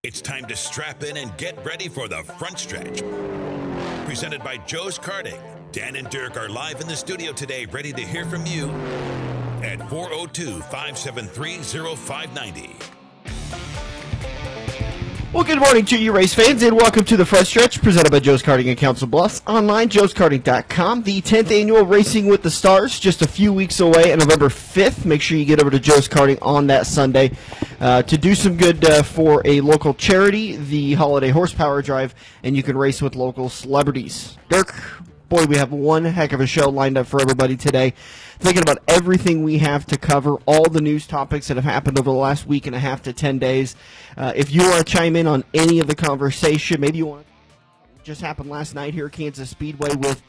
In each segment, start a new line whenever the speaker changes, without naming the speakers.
It's time to strap in and get ready for the front stretch. Presented by Joe's Karting. Dan and Derrike are live in the studio today, ready to hear from you at 402-573-0590.
Well, good morning to you, race fans, and welcome to the front stretch presented by Joe's Karting in Council Bluffs. Online, joeskarting.com. The 10th annual Racing with the Stars, just a few weeks away on November 5th. Make sure you get over to Joe's Karting on that Sunday to do some good for a local charity, the Holiday Horsepower Drive, and you can race with local celebrities. Dirk, boy, we have one heck of a show lined up for everybody today. Thinking about everything we have to cover, all the news topics that have happened over the last week and a half to 10 days. If you want to chime in on any of the conversation, maybe you want to, just happened last night here at Kansas Speedway with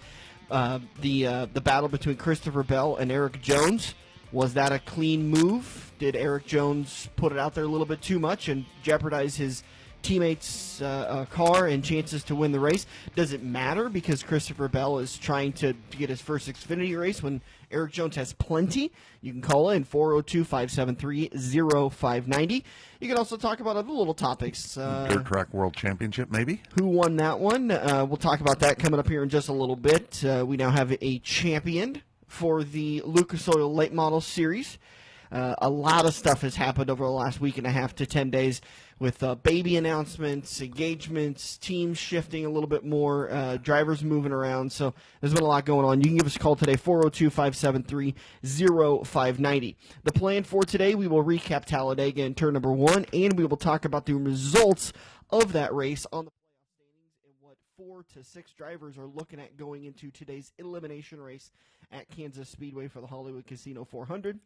the battle between Christopher Bell and Erik Jones. Was that a clean move? Did Erik Jones put it out there a little bit too much and jeopardize his teammates' car and chances to win the race? Does it matter because Christopher Bell is trying to get his first Xfinity race when Erik Jones has plenty? You can call in 402-573-0590. You can also talk about other little topics.
Dirt Track World Championship, maybe?
Who won that one? We'll talk about that coming up here in just a little bit. We now have a champion for the Lucas Oil Late Model Series. A lot of stuff has happened over the last week and a half to 10 days with baby announcements, engagements, teams shifting a little bit more, drivers moving around. So there's been a lot going on. You can give us a call today, 402-573-0590. The plan for today, we will recap Talladega in turn number 1, and we will talk about the results of that race on the playoff standings and what 4 to 6 drivers are looking at going into today's elimination race at Kansas Speedway for the Hollywood Casino 400.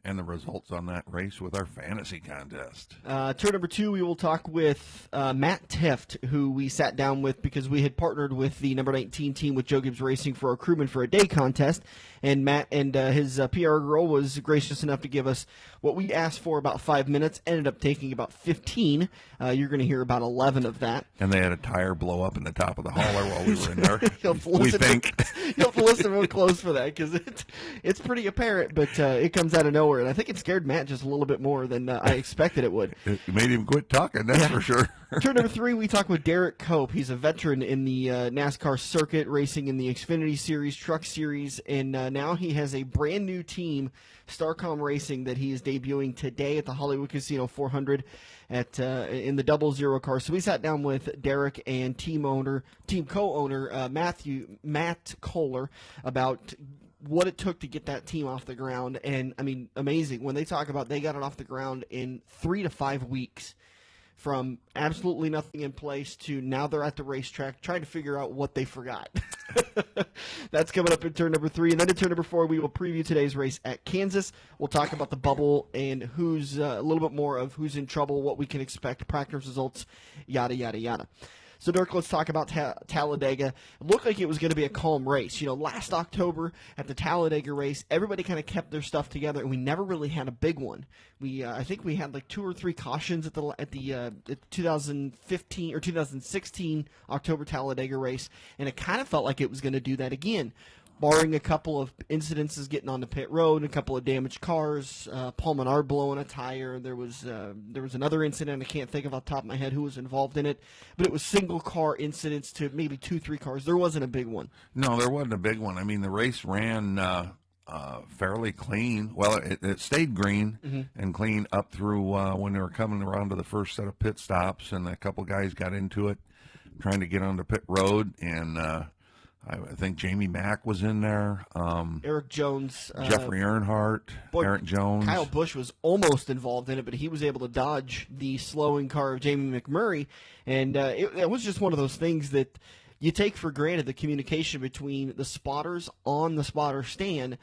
And the results on that race with our fantasy contest.
Turn number 2, we will talk with Matt Tifft, who we sat down with because we had partnered with the number 19 team with Joe Gibbs Racing for our Crewman for a Day contest. And Matt and his PR girl was gracious enough to give us what we asked for about 5 minutes, ended up taking about 15. You're going to hear about 11 of that.
And they had a tire blow up in the top of the hauler while we were in there.
You'll have to listen real close for that because it's pretty apparent, but it comes out of nowhere. And I think it scared Matt just a little bit more than I expected it would.
It made him quit talking, that's for sure.
Turn number 3, we talk with Derrike Cope. He's a veteran in the NASCAR circuit, racing in the Xfinity Series, Truck Series, and now he has a brand new team, Starcom Racing, that he is debuting today at the Hollywood Casino 400 in the 00 car. So we sat down with Derrike and Team Co-Owner Matt Kohler about what it took to get that team off the ground. And, I mean, amazing. When they talk about they got it off the ground in 3 to 5 weeks, from absolutely nothing in place to now they're at the racetrack trying to figure out what they forgot. That's coming up in turn number 3. And then in turn number 4, we will preview today's race at Kansas. We'll talk about the bubble and who's a little bit more of who's in trouble, what we can expect, practice results, yada, yada, yada. So, Dirk, let's talk about Talladega. It looked like it was going to be a calm race. You know, last October at the Talladega race, everybody kind of kept their stuff together, and we never really had a big one. I think we had like 2 or 3 cautions at the 2015 or 2016 October Talladega race, and it kind of felt like it was going to do that again. Barring a couple of incidences getting on the pit road, a couple of damaged cars, Paul Menard blowing a tire. There was another incident. I can't think of off the top of my head who was involved in it, but it was single car incidents to maybe 2-3 cars. There wasn't a big one.
No, there wasn't a big one. I mean, the race ran fairly clean. Well, it stayed green and clean up through when they were coming around to the first set of pit stops, and a couple guys got into it trying to get on the pit road, and I think Jamie Mack was in there.
Erik Jones.
Jeffrey Earnhardt. Erik Jones.
Kyle Busch was almost involved in it, but he was able to dodge the slowing car of Jamie McMurray. And it was just one of those things that you take for granted, the communication between the spotters on the spotter stand,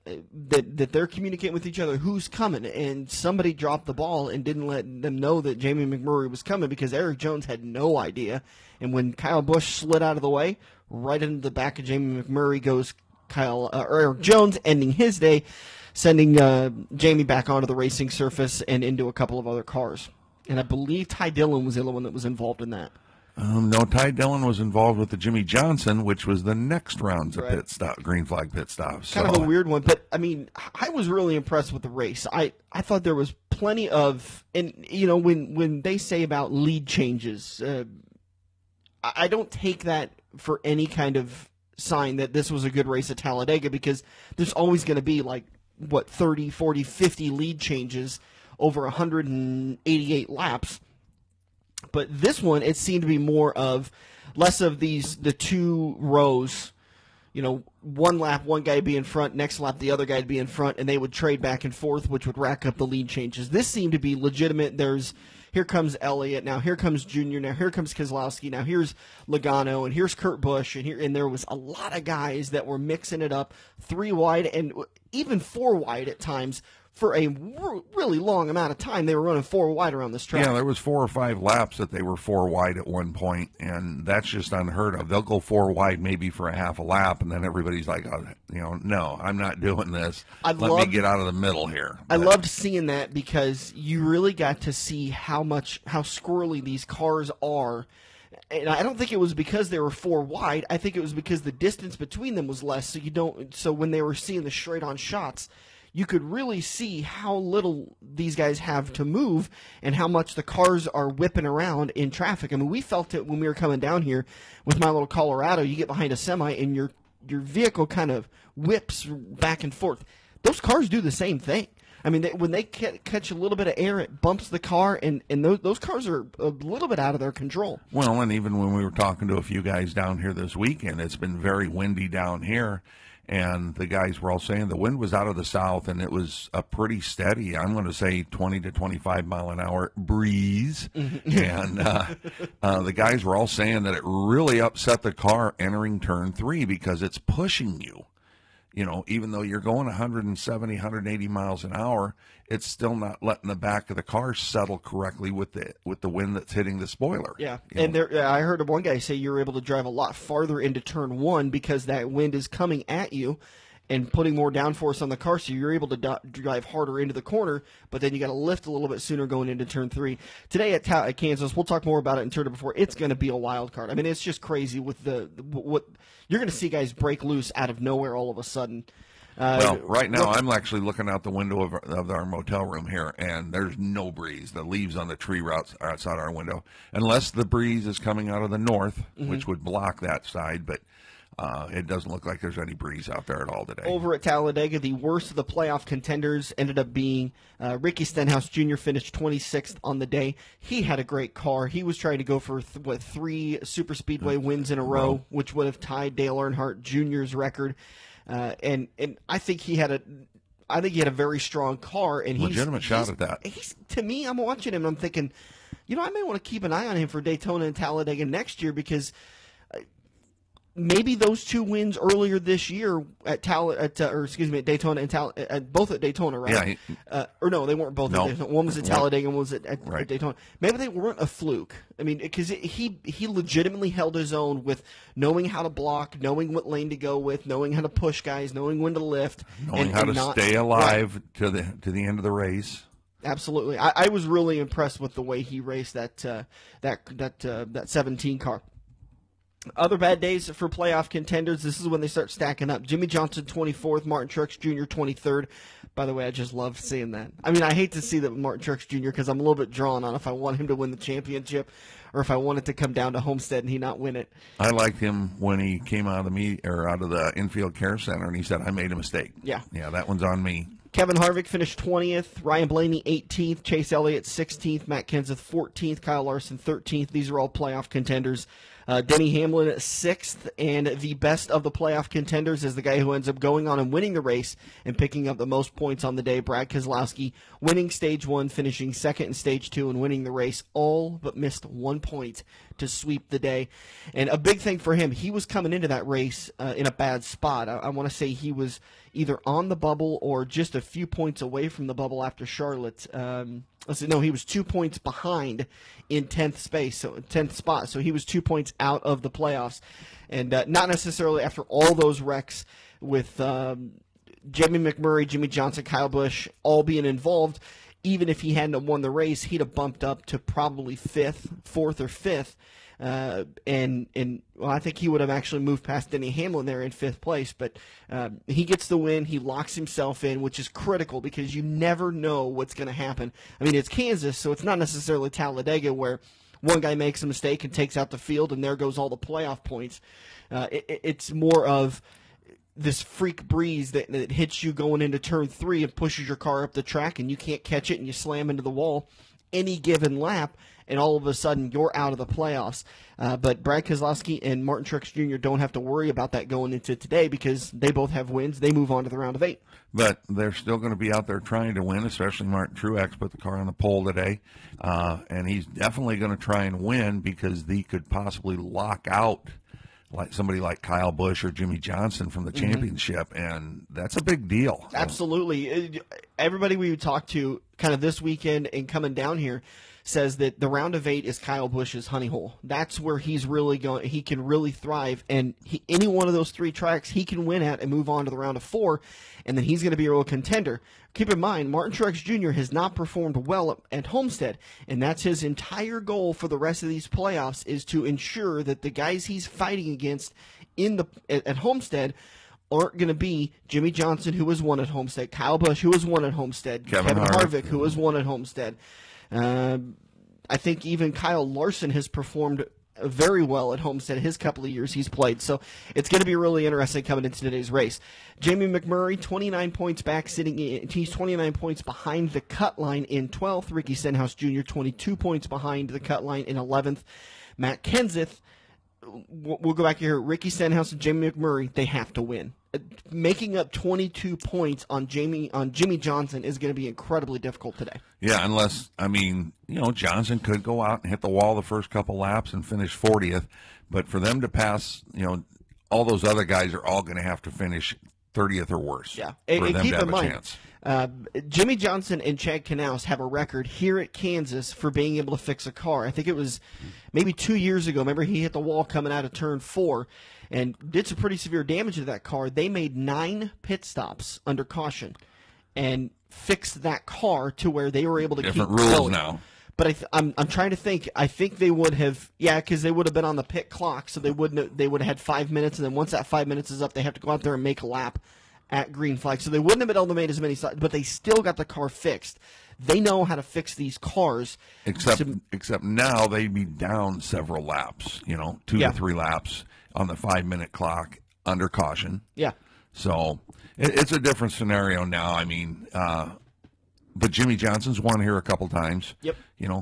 that they're communicating with each other who's coming, and somebody dropped the ball and didn't let them know that Jamie McMurray was coming because Erik Jones had no idea. And when Kyle Busch slid out of the way, right into the back of Jamie McMurray goes Erik Jones, ending his day, sending Jamie back onto the racing surface and into a couple of other cars. And I believe Ty Dillon was the other one that was involved in that.
No, Ty Dillon was involved with the Jimmy Johnson, which was the next rounds of pit stop, green flag pit stops.
Kind of a weird one, but I mean, I was really impressed with the race. I thought there was plenty of, and when they say about lead changes, I don't take that for any kind of sign that this was a good race at Talladega, because there's always going to be 30, 40, 50 lead changes over 188 laps. But this one, it seemed to be less of the two rows, one lap, one guy would be in front, next lap the other guy would be in front, and they would trade back and forth, which would rack up the lead changes. This seemed to be legitimate. Here comes Elliott, now here comes Junior, now here comes Keselowski, now here's Logano, and here's Kurt Busch, and there was a lot of guys that were mixing it up, 3 wide and even 4 wide at times. For a really long amount of time, they were running 4 wide around this track.
Yeah, there was 4 or 5 laps that they were 4 wide at one point, and that's just unheard of. They'll go 4 wide maybe for a half a lap, and then everybody's like, no, I'm not doing this. Let me get out of the middle here.
I loved seeing that, because you really got to see how squirrely these cars are. And I don't think it was because they were 4 wide. I think it was because the distance between them was less. So when they were seeing the straight-on shots, you could really see how little these guys have to move and how much the cars are whipping around in traffic. I mean, we felt it when we were coming down here with my little Colorado. You get behind a semi and your vehicle kind of whips back and forth. Those cars do the same thing. I mean, when they catch a little bit of air, it bumps the car, and those cars are a little bit out of their control.
Well, and even when we were talking to a few guys down here this weekend, it's been very windy down here. And the guys were all saying the wind was out of the south, and it was a pretty steady, I'm going to say 20 to 25 mile an hour breeze. And the guys were all saying that it really upset the car entering turn 3 because it's pushing you. Even though you're going 170, 180 miles an hour, it's still not letting the back of the car settle correctly with the wind that's hitting the spoiler.
Yeah, and I heard one guy say you were able to drive a lot farther into turn 1 because that wind is coming at you and putting more downforce on the car, so you're able to drive harder into the corner, but then you got to lift a little bit sooner going into turn 3. Today at Kansas, we'll talk more about it in turn before. It's going to be a wild card. I mean, it's just crazy with what you're going to see guys break loose out of nowhere all of a sudden.
Well, right now I'm actually looking out the window of our motel room here, and there's no breeze. The leaves on the tree routes are outside our window, unless the breeze is coming out of the north, which would block that side, but it doesn't look like there's any breeze out there at all today.
Over at Talladega, the worst of the playoff contenders ended up being Ricky Stenhouse Jr. finished 26th on the day. He had a great car. He was trying to go for 3 Super Speedway wins in a row, which would have tied Dale Earnhardt Jr.'s record. And I think he had a very strong car, and
legitimate shot at that.
To me, I'm watching him and I'm thinking, I may want to keep an eye on him for Daytona and Talladega next year, because maybe those 2 wins earlier this year at Daytona and both at Daytona, right? Yeah. Or no, they weren't both at Daytona. One was at Talladega and one was at Daytona. Maybe they weren't a fluke. I mean, because he legitimately held his own with knowing how to block, knowing what lane to go with, knowing how to push guys, knowing when to lift,
knowing how to stay alive to the end of the race.
Absolutely, I was really impressed with the way he raced that 17 car. Other bad days for playoff contenders. This is when they start stacking up. Jimmy Johnson 24th, Martin Truex Jr. 23rd. By the way, I just love seeing that. I mean, I hate to see that with Martin Truex Jr. because I'm a little bit drawn on if I want him to win the championship or if I want it to come down to Homestead and he not win it.
I liked him when he came out of the infield care center and he said, "I made a mistake."
Yeah,
that one's on me.
Kevin Harvick finished 20th, Ryan Blaney 18th, Chase Elliott 16th, Matt Kenseth 14th, Kyle Larson 13th. These are all playoff contenders. Denny Hamlin 6th, and the best of the playoff contenders is the guy who ends up going on and winning the race and picking up the most points on the day, Brad Keselowski, winning Stage 1, finishing 2nd in Stage 2, and winning the race, all but missed 1 point to sweep the day. And a big thing for him, he was coming into that race in a bad spot. I want to say he was either on the bubble or just a few points away from the bubble after Charlotte. He was 2 points behind in 10th spot, so he was 2 points out of the playoffs. And not necessarily after all those wrecks with Jamie McMurray, Jimmy Johnson, Kyle Busch all being involved. even if he hadn't won the race, he'd have bumped up to probably fourth or fifth. And I think he would have actually moved past Denny Hamlin there in fifth place. But he gets the win. He locks himself in, which is critical because you never know what's going to happen. I mean, it's Kansas, so it's not necessarily Talladega where one guy makes a mistake and takes out the field, and there goes all the playoff points. It's more of this freak breeze that hits you going into turn 3 and pushes your car up the track, and you can't catch it, and you slam into the wall any given lap, and all of a sudden you're out of the playoffs. But Brad Keselowski and Martin Truex Jr. don't have to worry about that going into today because they both have wins. They move on to the round of 8.
But they're still going to be out there trying to win, especially Martin Truex put the car on the pole today. And he's definitely going to try and win because he could possibly lock out like somebody like Kyle Busch or Jimmy Johnson from the championship, and that's a big deal.
Absolutely. Everybody we talked to kind of this weekend and coming down here says that the round of 8 is Kyle Busch's honey hole. That's where he's really going. He can really thrive, and any one of those 3 tracks he can win at and move on to the round of 4, and then he's going to be a real contender. Keep in mind, Martin Truex Jr. has not performed well at Homestead, and that's his entire goal for the rest of these playoffs is to ensure that the guys he's fighting against at Homestead aren't going to be Jimmy Johnson, who has won at Homestead, Kyle Busch, who has won at Homestead, Kevin Harvick, who has won at Homestead. I think even Kyle Larson has performed very well at Homestead his couple of years he's played. So it's going to be really interesting coming into today's race. Jamie McMurray, 29 points back, he's 29 points behind the cut line in 12th. Ricky Stenhouse Jr., 22 points behind the cut line in 11th. Matt Kenseth, we'll go back here. Ricky Stenhouse and Jamie McMurray, they have to win. Making up 22 points on Jimmy Johnson is going to be incredibly difficult today.
Yeah, unless, Johnson could go out and hit the wall the first couple laps and finish 40th. But for them to pass, all those other guys are all going to have to finish 30th or worse.
Yeah,
for
and
them
keep
to have
in
a
mind,
chance.
Jimmy Johnson and Chad Knaus have a record here at Kansas for being able to fix a car. I think it was maybe 2 years ago. Remember, he hit the wall coming out of turn 4 and did some pretty severe damage to that car. They made 9 pit stops under caution and fixed that car to where they were able to
Different
keep
rules
going.
now.
But I'm trying to think. I think they would have, because they would have been on the pit clock, so they would have had 5 minutes, and then once that 5 minutes is up, they have to go out there and make a lap at green flag. So they wouldn't have been able to make as many stops, but they still got the car fixed. They know how to fix these cars.
Except now they'd be down several laps, 2 to 3 laps on the 5-minute clock under caution.
Yeah.
So it's a different scenario now. I mean, but Jimmy Johnson's won here a couple times.
Yep.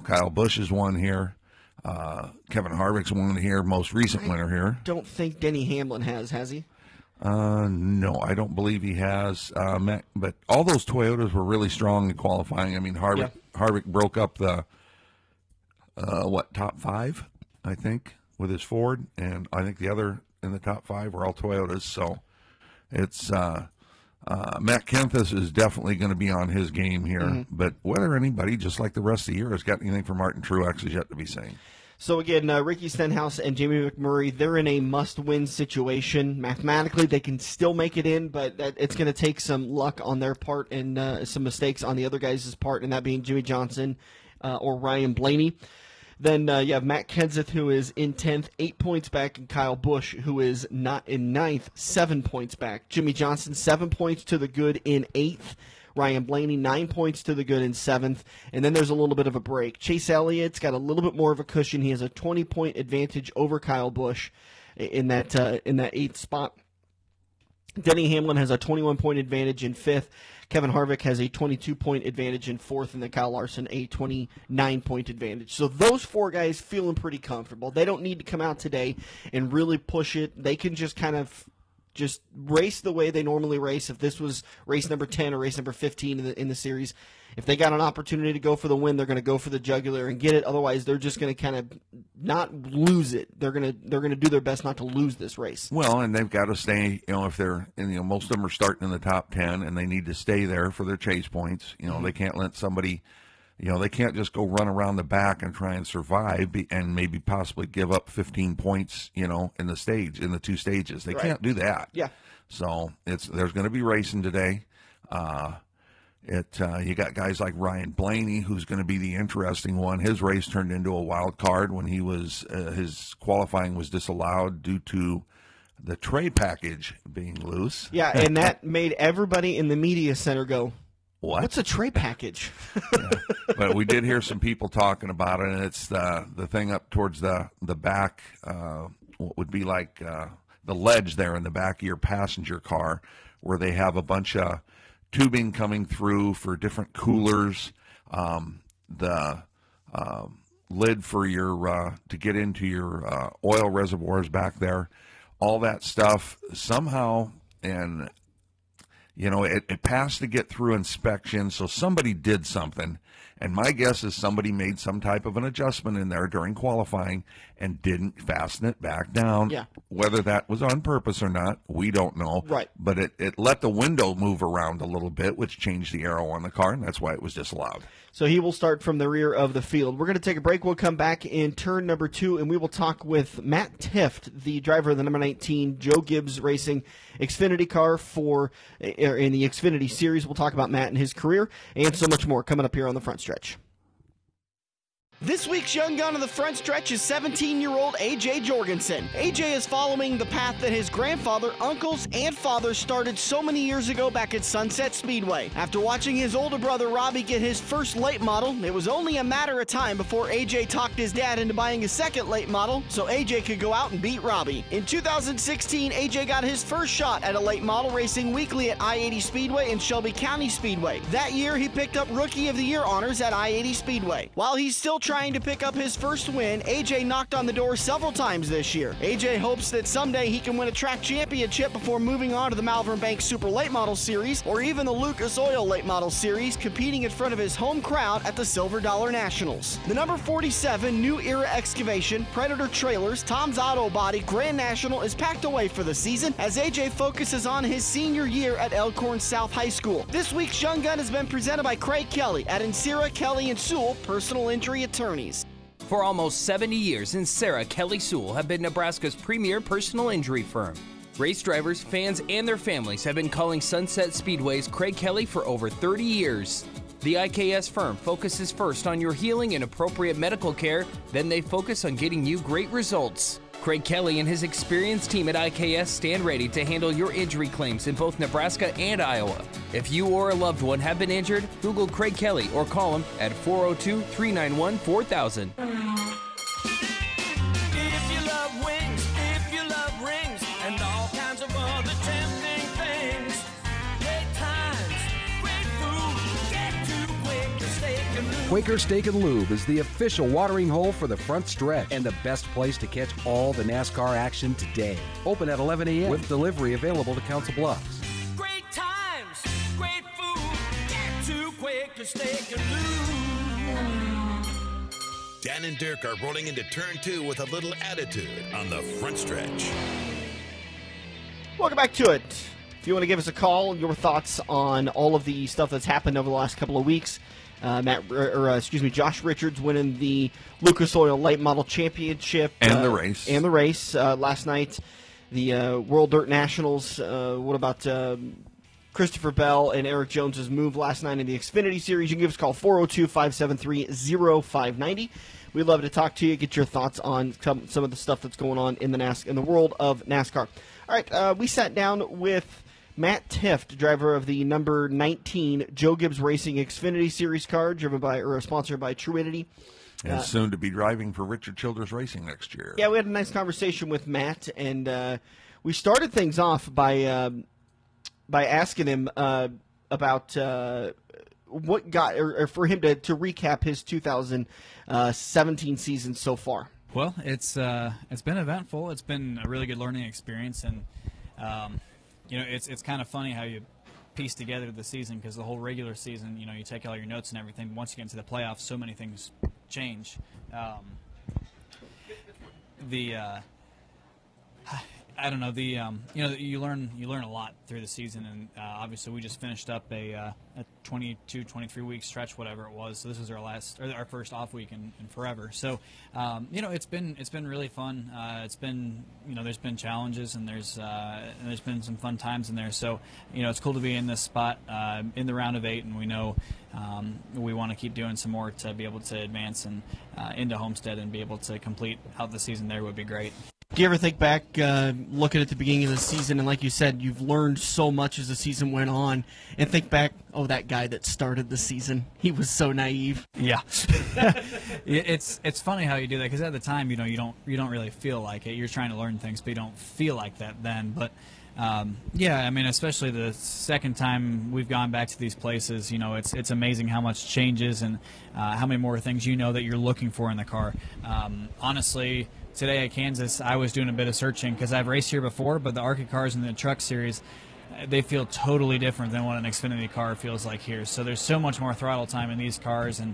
Kyle Busch has won here. Kevin Harvick's won here, most recent winner here.
Don't think Denny Hamlin has he?
No, I don't believe he has. But all those Toyotas were really strong in qualifying. I mean, Harvick broke up the top 5, I think, with his Ford, and I think the other in the top 5 were all Toyotas. So it's Matt Kenseth is definitely going to be on his game here. But whether anybody, just like the rest of the year, has got anything for Martin Truex is yet to be seen.
So again, Ricky Stenhouse and Jamie McMurray, they're in a must-win situation. Mathematically, they can still make it in, but it's going to take some luck on their part and some mistakes on the other guys' part, and that being Jimmy Johnson or Ryan Blaney. Then you have Matt Kenseth, who is in 10th, 8 points back, and Kyle Busch, who is not in 9th, 7 points back. Jimmy Johnson, 7 points to the good in 8th. Ryan Blaney, 9 points to the good in 7th, and then there's a little bit of a break. Chase Elliott's got a little bit more of a cushion. He has a 20-point advantage over Kyle Busch in that 8th spot. Denny Hamlin has a 21-point advantage in 5th. Kevin Harvick has a 22-point advantage in 4th, and then Kyle Larson a 29-point advantage. So those 4 guys feeling pretty comfortable. They don't need to come out today and really push it. They can just kind of just race the way they normally race. If this was race number 10 or race number 15 in the series, if they got an opportunity to go for the win, they're going to go for the jugular and get it. Otherwise, they're just going to kind of not lose it. They're going to do their best not to lose this race.
Well, and they've got to stay. If they're, most of them are starting in the top 10, and they need to stay there for their chase points. They can't let somebody. They can't just go run around the back and try and survive and maybe possibly give up 15 points, in the 2 stages. They can't do that.
Yeah.
So there's going to be racing today. You got guys like Ryan Blaney, who's going to be the interesting one. His race turned into a wild card when he was his qualifying was disallowed due to the tray package being loose.
Yeah, and that made everybody in the media center go, "What's a tray package?"
Yeah. But we did hear some people talking about it, and it's the thing up towards the back, what would be like the ledge there in the back of your passenger car, where they have a bunch of tubing coming through for different coolers, the lid for your to get into your oil reservoirs back there, all that stuff somehow, and it passed to get through inspection, so somebody did something. And my guess is somebody made some type of an adjustment in there during qualifying and didn't fasten it back down.
Yeah.
Whether that was on purpose or not, we don't know.
Right.
But it let the window move around a little bit, which changed the aero on the car, and that's why it was disallowed.
So he will start from the rear of the field. We're going to take a break. We'll come back in turn number 2, and we will talk with Matt Tifft, the driver of the number 19 Joe Gibbs Racing Xfinity car in the Xfinity Series. We'll talk about Matt and his career and so much more coming up here on the front stretch. This week's young gun on the front stretch is 17-year-old A.J. Jorgenson. A.J. is following the path that his grandfather, uncles, and father started so many years ago back at Sunset Speedway. After watching his older brother Robbie get his first late model, it was only a matter of time before A.J. talked his dad into buying a second late model so A.J. could go out and beat Robbie. In 2016, A.J. got his first shot at a late model racing weekly at I-80 Speedway and Shelby County Speedway. That year, he picked up Rookie of the Year honors at I-80 Speedway. While he's still trying to pick up his first win, AJ knocked on the door several times this year. AJ hopes that someday he can win a track championship before moving on to the Malvern Banks Super Late Model Series or even the Lucas Oil Late Model Series, competing in front of his home crowd at the Silver Dollar Nationals. The number 47 New Era Excavation, Predator Trailers, Tom's Auto Body Grand National is packed away for the season as AJ focuses on his senior year at Elkhorn South High School. This week's Young Gun has been presented by Craig Kelly at Insera, Kelly & Sewell, personal injury attorneys.
For almost 70 years, Insera, Kelly Sewell have been Nebraska's premier personal injury firm. Race drivers, fans, and their families have been calling Sunset Speedway's Craig Kelly for over 30 years. The IKS firm focuses first on your healing and appropriate medical care, then they focus on getting you great results. Craig Kelly and his experienced team at IKS stand ready to handle your injury claims in both Nebraska and Iowa. If you or a loved one have been injured, Google Craig Kelly or call him at 402-391-4000.
If you love wings, if you love rings, and all kinds of other tempting things, great times, great food, get to Quaker Steak and Lube.
Quaker Steak and Lube is the official watering hole for the front stretch and the best place to catch all the NASCAR action today. Open at 11 a.m. with delivery available to Council Bluffs.
Great times, great food, get to Quaker Steak and Lube.
Dan and Dirk are rolling into turn 2 with a little attitude on the front stretch.
Welcome back to it. If you want to give us a call, your thoughts on all of the stuff that's happened over the last couple of weeks. Josh Richards winning the Lucas Oil Late Model Championship.
And the race.
Last night. The World Dirt Nationals. What about Christopher Bell and Erik Jones's move last night in the Xfinity Series? You can give us a call, 402-573-0590. We'd love to talk to you, get your thoughts on some of the stuff that's going on in the world of NASCAR. All right, we sat down with Matt Tifft, driver of the number 19 Joe Gibbs Racing Xfinity Series car, sponsored by Truinity.
And soon to be driving for Richard Childress Racing next year.
Yeah, we had a nice conversation with Matt, and we started things off by asking him about what got, or for him to recap his 2017 season so far.
Well, it's been eventful. It's been a really good learning experience, and it's kind of funny how you piece together the season, because the whole regular season, you take all your notes and everything. But once you get into the playoffs, so many things change. I don't know, you learn a lot through the season, and obviously we just finished up a 22-23 week stretch, whatever it was. So this was our first off week in forever. So it's been really fun. It's been there's been challenges, and there's been some fun times in there. So it's cool to be in this spot in the round of 8, and we know we want to keep doing some more to be able to advance and into Homestead and be able to complete out the season there would be great.
Do you ever think back, looking at the beginning of the season, and like you said, you've learned so much as the season went on, and think back, oh, that guy that started the season, he was so naive.
Yeah, it's funny how you do that, because at the time, you don't really feel like it. You're trying to learn things, but you don't feel like that then. But yeah, I mean, especially the second time we've gone back to these places, it's amazing how much changes and how many more things that you're looking for in the car. Honestly, today at Kansas, I was doing a bit of searching because I've raced here before, but the ARCA cars in the truck series, they feel totally different than what an Xfinity car feels like here. So there's so much more throttle time in these cars, and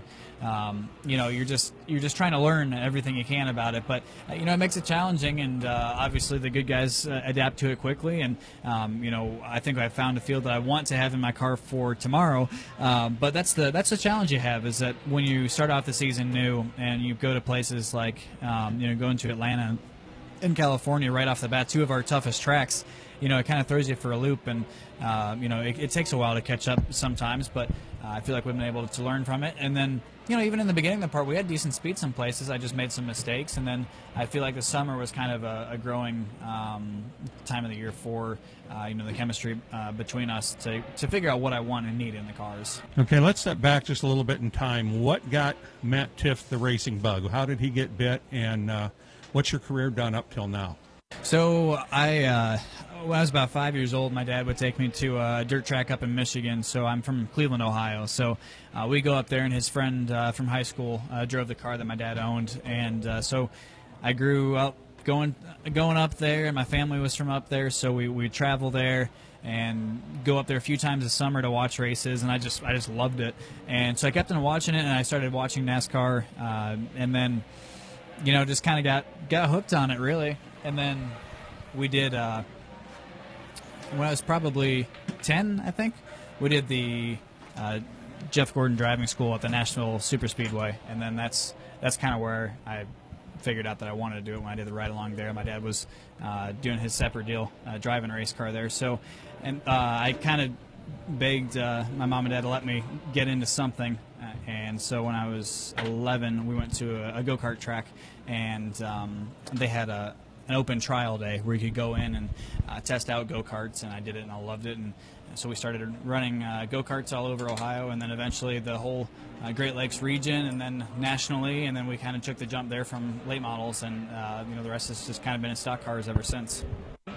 you're just trying to learn everything you can about it. But it makes it challenging, and obviously the good guys adapt to it quickly. And I think I found a field that I want to have in my car for tomorrow. But that's the challenge you have, is that when you start off the season new and you go to places like going to Atlanta and California right off the bat, two of our toughest tracks. It kind of throws you for a loop, and it takes a while to catch up sometimes, but I feel like we've been able to learn from it. And then, even in the beginning of the part, we had decent speed some places. I just made some mistakes, and then I feel like the summer was kind of a growing time of the year for the chemistry between us to figure out what I want and need in the cars.
Okay, let's step back just a little bit in time. What got Matt Tifft the racing bug? How did he get bit, and what's your career done up till now?
So when I was about 5 years old, my dad would take me to a dirt track up in Michigan. So I'm from Cleveland, Ohio. So we go up there, and his friend from high school drove the car that my dad owned. And so I grew up going up there, and my family was from up there. So we travel there and go up there a few times this summer to watch races, and I just loved it. And so I kept on watching it, and I started watching NASCAR, and then just kind of got hooked on it, really. And then we did, when I was probably 10, I think, we did the Jeff Gordon driving school at the Nashville Super Speedway. And then that's kind of where I figured out that I wanted to do it, when I did the ride-along there. My dad was doing his separate deal, driving a race car there. So, and I kind of begged my mom and dad to let me get into something. And so when I was 11, we went to a go-kart track, and they had an open trial day where you could go in and test out go-karts, and I did it, and I loved it. And so we started running go-karts all over Ohio, and then eventually the whole Great Lakes region, and then nationally, and then we kind of took the jump there from late models, and the rest has just kind of been in stock cars ever since.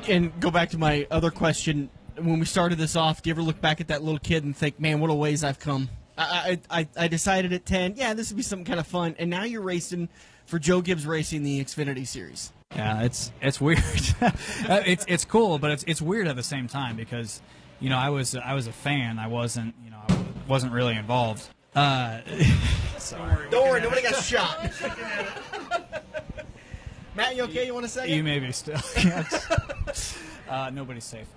And go back to my other question. When we started this off, do you ever look back at that little kid and think, man, what a ways I've come? I decided at 10, yeah, this would be something kind of fun, and now you're racing for Joe Gibbs Racing, the Xfinity Series.
Yeah, it's weird. it's cool, but it's weird at the same time, because I was a fan. I wasn't really involved.
Sorry. Don't worry, nobody got shot. Matt, you okay? You want a second?
You may be still. Nobody's safe.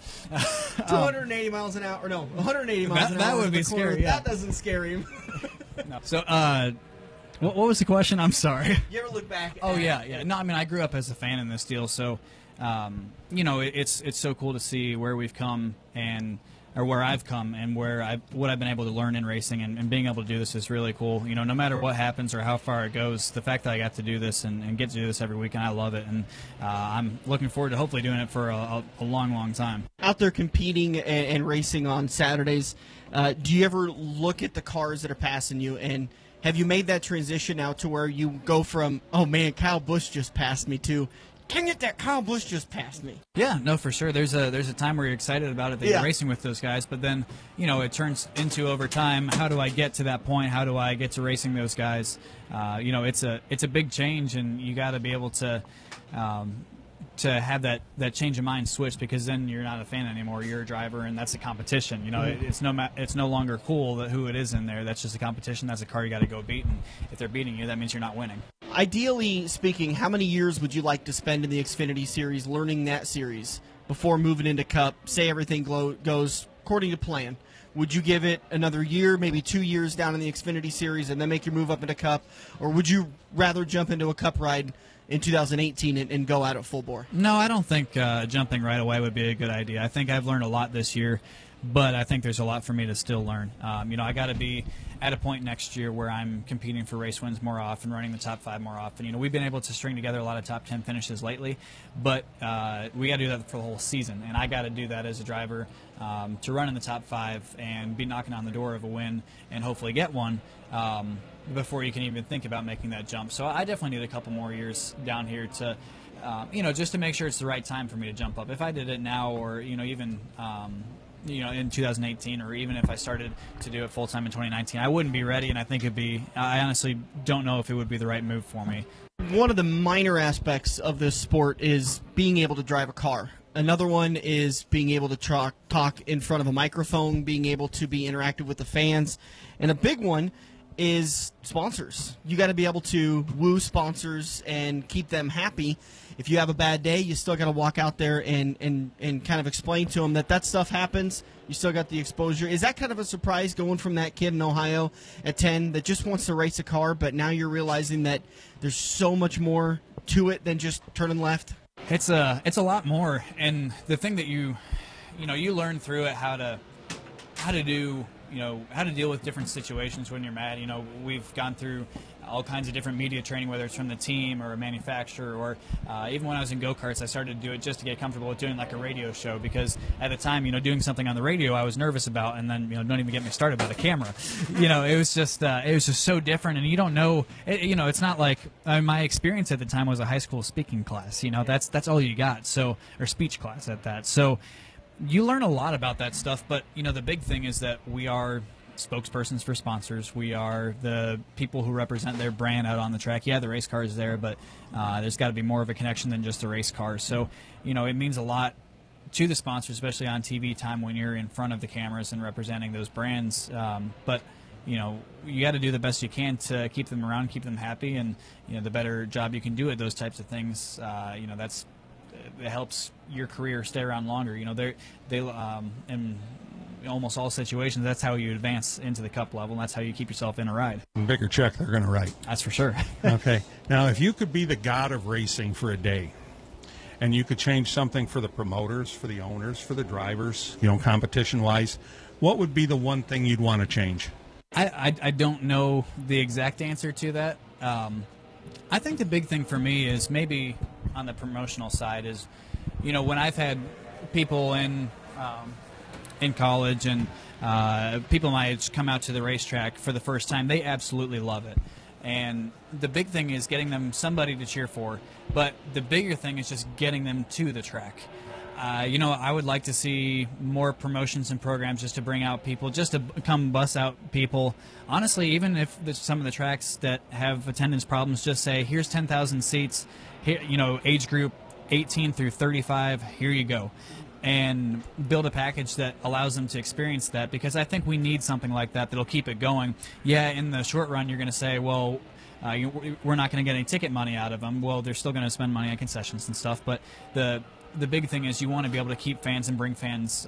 280 miles an hour, or no, 180 miles an hour.
That would be scary. Yeah.
That doesn't scare him.
No. So, what was the question? I'm sorry.
You ever look back?
Oh yeah. No, I mean, I grew up as a fan in this deal, so it's so cool to see where we've come, or where I've come, and what I've been able to learn in racing, and being able to do this is really cool. No matter what happens or how far it goes, the fact that I got to do this and get to do this every week, and I love it, and I'm looking forward to hopefully doing it for a long, long time.
Out there competing and racing on Saturdays, do you ever look at the cars that are passing you, and have you made that transition now to where you go from, oh man, Kyle Busch just passed me, to, dang it, that Kyle Busch just passed me?
Yeah, no, for sure. There's a time where you're excited about it, that you're racing with those guys, but then it turns into, over time, how do I get to that point? How do I get to racing those guys? It's a big change, and you got to be able to have that change of mind switch, because then you're not a fan anymore. You're a driver, and that's a competition. It's no longer cool who it is in there. That's just a competition. That's a car you got to go beat, and if they're beating you, that means you're not winning.
Ideally speaking, how many years would you like to spend in the Xfinity Series learning that series before moving into Cup? Say everything goes according to plan. Would you give it another year, maybe 2 years down in the Xfinity Series and then make your move up into Cup? Or would you rather jump into a Cup ride in 2018 and go out at full bore?
No, I don't think jumping right away would be a good idea. I think I've learned a lot this year, but I think there's a lot for me to still learn. I got to be at a point next year where I'm competing for race wins more often, running the top 5 more often. We've been able to string together a lot of top 10 finishes lately, but we got to do that for the whole season, and I got to do that as a driver to run in the top 5 and be knocking on the door of a win and hopefully get one before you can even think about making that jump. So I definitely need a couple more years down here to, just to make sure it's the right time for me to jump up. If I did it now, or even in 2018, or even if I started to do it full-time in 2019, I wouldn't be ready, and I think I honestly don't know if it would be the right move for me.
One of the minor aspects of this sport is being able to drive a car. Another one is being able to talk in front of a microphone, being able to be interactive with the fans. And a big one is sponsors. You got to be able to woo sponsors and keep them happy. If you have a bad day, you still got to walk out there and kind of explain to them that stuff happens. You still got the exposure. Is that kind of a surprise going from that kid in Ohio at 10 that just wants to race a car, but now you're realizing that there's so much more to it than just turning left?
It's a lot more, and the thing that you learn through it how to deal with different situations when you're mad. We've gone through all kinds of different media training, whether it's from the team or a manufacturer, or even when I was in go-karts, I started to do it just to get comfortable with doing like a radio show, because at the time, doing something on the radio I was nervous about, and then, don't even get me started about a camera. It was just so different, and you don't know, it's not like, my experience at the time was a high school speaking class, that's all you got, or speech class at that. So you learn a lot about that stuff, but, the big thing is that we are spokespersons for sponsors. We are the people who represent their brand out on the track. Yeah, the race car is there, but there's got to be more of a connection than just the race car. So, it means a lot to the sponsors, especially on TV time when you're in front of the cameras and representing those brands. But, you got to do the best you can to keep them around, keep them happy, and, the better job you can do at those types of things, it helps your career stay around longer. In almost all situations, that's how you advance into the Cup level, and that's how you keep yourself in a ride.
Bigger check they're going to write.
That's for sure.
Okay. Now, if you could be the god of racing for a day, and you could change something for the promoters, for the owners, for the drivers, competition-wise, what would be the one thing you'd want to change?
I don't know the exact answer to that. I think the big thing for me is maybe on the promotional side is, when I've had people in college and people my age come out to the racetrack for the first time, they absolutely love it. And the big thing is getting them somebody to cheer for, but the bigger thing is just getting them to the track. I would like to see more promotions and programs just to bring out people, just to come bus out people. Honestly, even if some of the tracks that have attendance problems just say, here's 10,000 seats, here, age group 18 through 35, here you go. And build a package that allows them to experience that, because I think we need something like that that'll keep it going. Yeah, in the short run, you're going to say, well, we're not going to get any ticket money out of them. Well, they're still going to spend money on concessions and stuff, but the big thing is you want to be able to keep fans and bring fans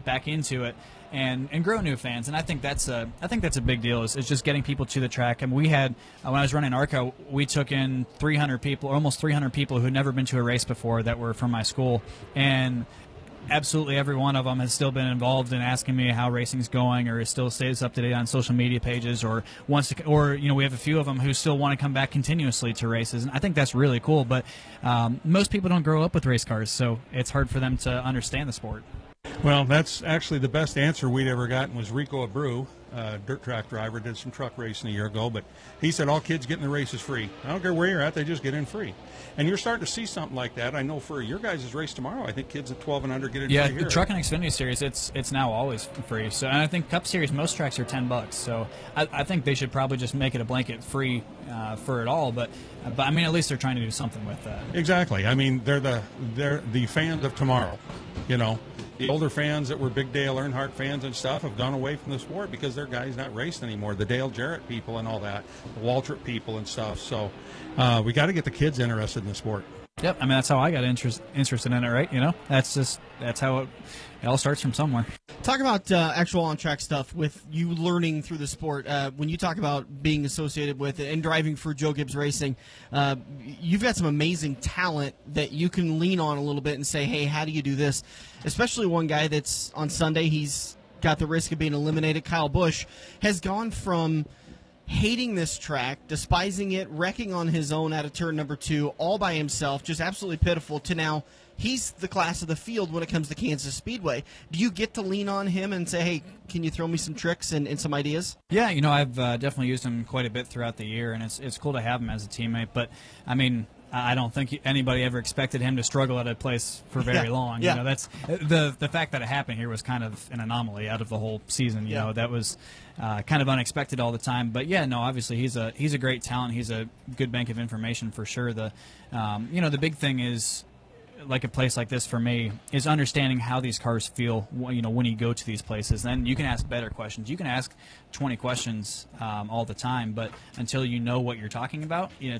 back into it and grow new fans. And I think that's a big deal. Is just getting people to the track. And we had when I was running ARCA, we took in 300 people, almost 300 people who had never been to a race before that were from my school, and absolutely every one of them has still been involved in asking me how racing's going, or still stays up to date on social media pages, or wants to, or we have a few of them who still want to come back continuously to races, and I think that's really cool. But most people don't grow up with race cars, so it's hard for them to understand the sport.
Well, that's actually the best answer we'd ever gotten was Rico Abreu, dirt track driver, did some truck racing a year ago, but he said all kids get in the races free. I don't care where you're at, they just get in free. And you're starting to see something like that. I know for your guys' race tomorrow, I think kids at 12 and under get in free here.
Yeah, the Truck and Xfinity Series, it's now always free. So, and I think Cup Series, most tracks are $10. So I think they should probably just make it a blanket free for it all. But I mean, at least they're trying to do something with that.
Exactly. I mean, they're the fans of tomorrow, The older fans that were big Dale Earnhardt fans and stuff have gone away from the sport because their guy's not racing anymore. The Dale Jarrett people and all that, the Waltrip people and stuff. So we got to get the kids interested in the sport.
Yep, I mean, that's how I got interested in it, right? You know, that's how it all starts from somewhere.
Talk about actual on-track stuff with you learning through the sport. When you talk about being associated with it and driving for Joe Gibbs Racing, you've got some amazing talent that you can lean on a little bit and say, hey, how do you do this? Especially one guy that's on Sunday, he's got the risk of being eliminated. Kyle Busch has gone from hating this track, despising it, wrecking on his own out of turn number 2, all by himself, just absolutely pitiful, to now he's the class of the field when it comes to Kansas Speedway. Do you get to lean on him and say, hey, can you throw me some tricks and some ideas?
Yeah, you know, I've definitely used him quite a bit throughout the year, and it's cool to have him as a teammate. But, I mean, I don't think anybody ever expected him to struggle at a place for very long.
Yeah.
You know, that's the fact that it happened here was kind of an anomaly out of the whole season. You know, that was kind of unexpected all the time. But yeah, no, obviously he's a great talent. He's a good bank of information for sure. The big thing is, like a place like this for me, is understanding how these cars feel, you know, when you go to these places. Then you can ask better questions. You can ask 20 questions all the time, but until you know what you're talking about, you know,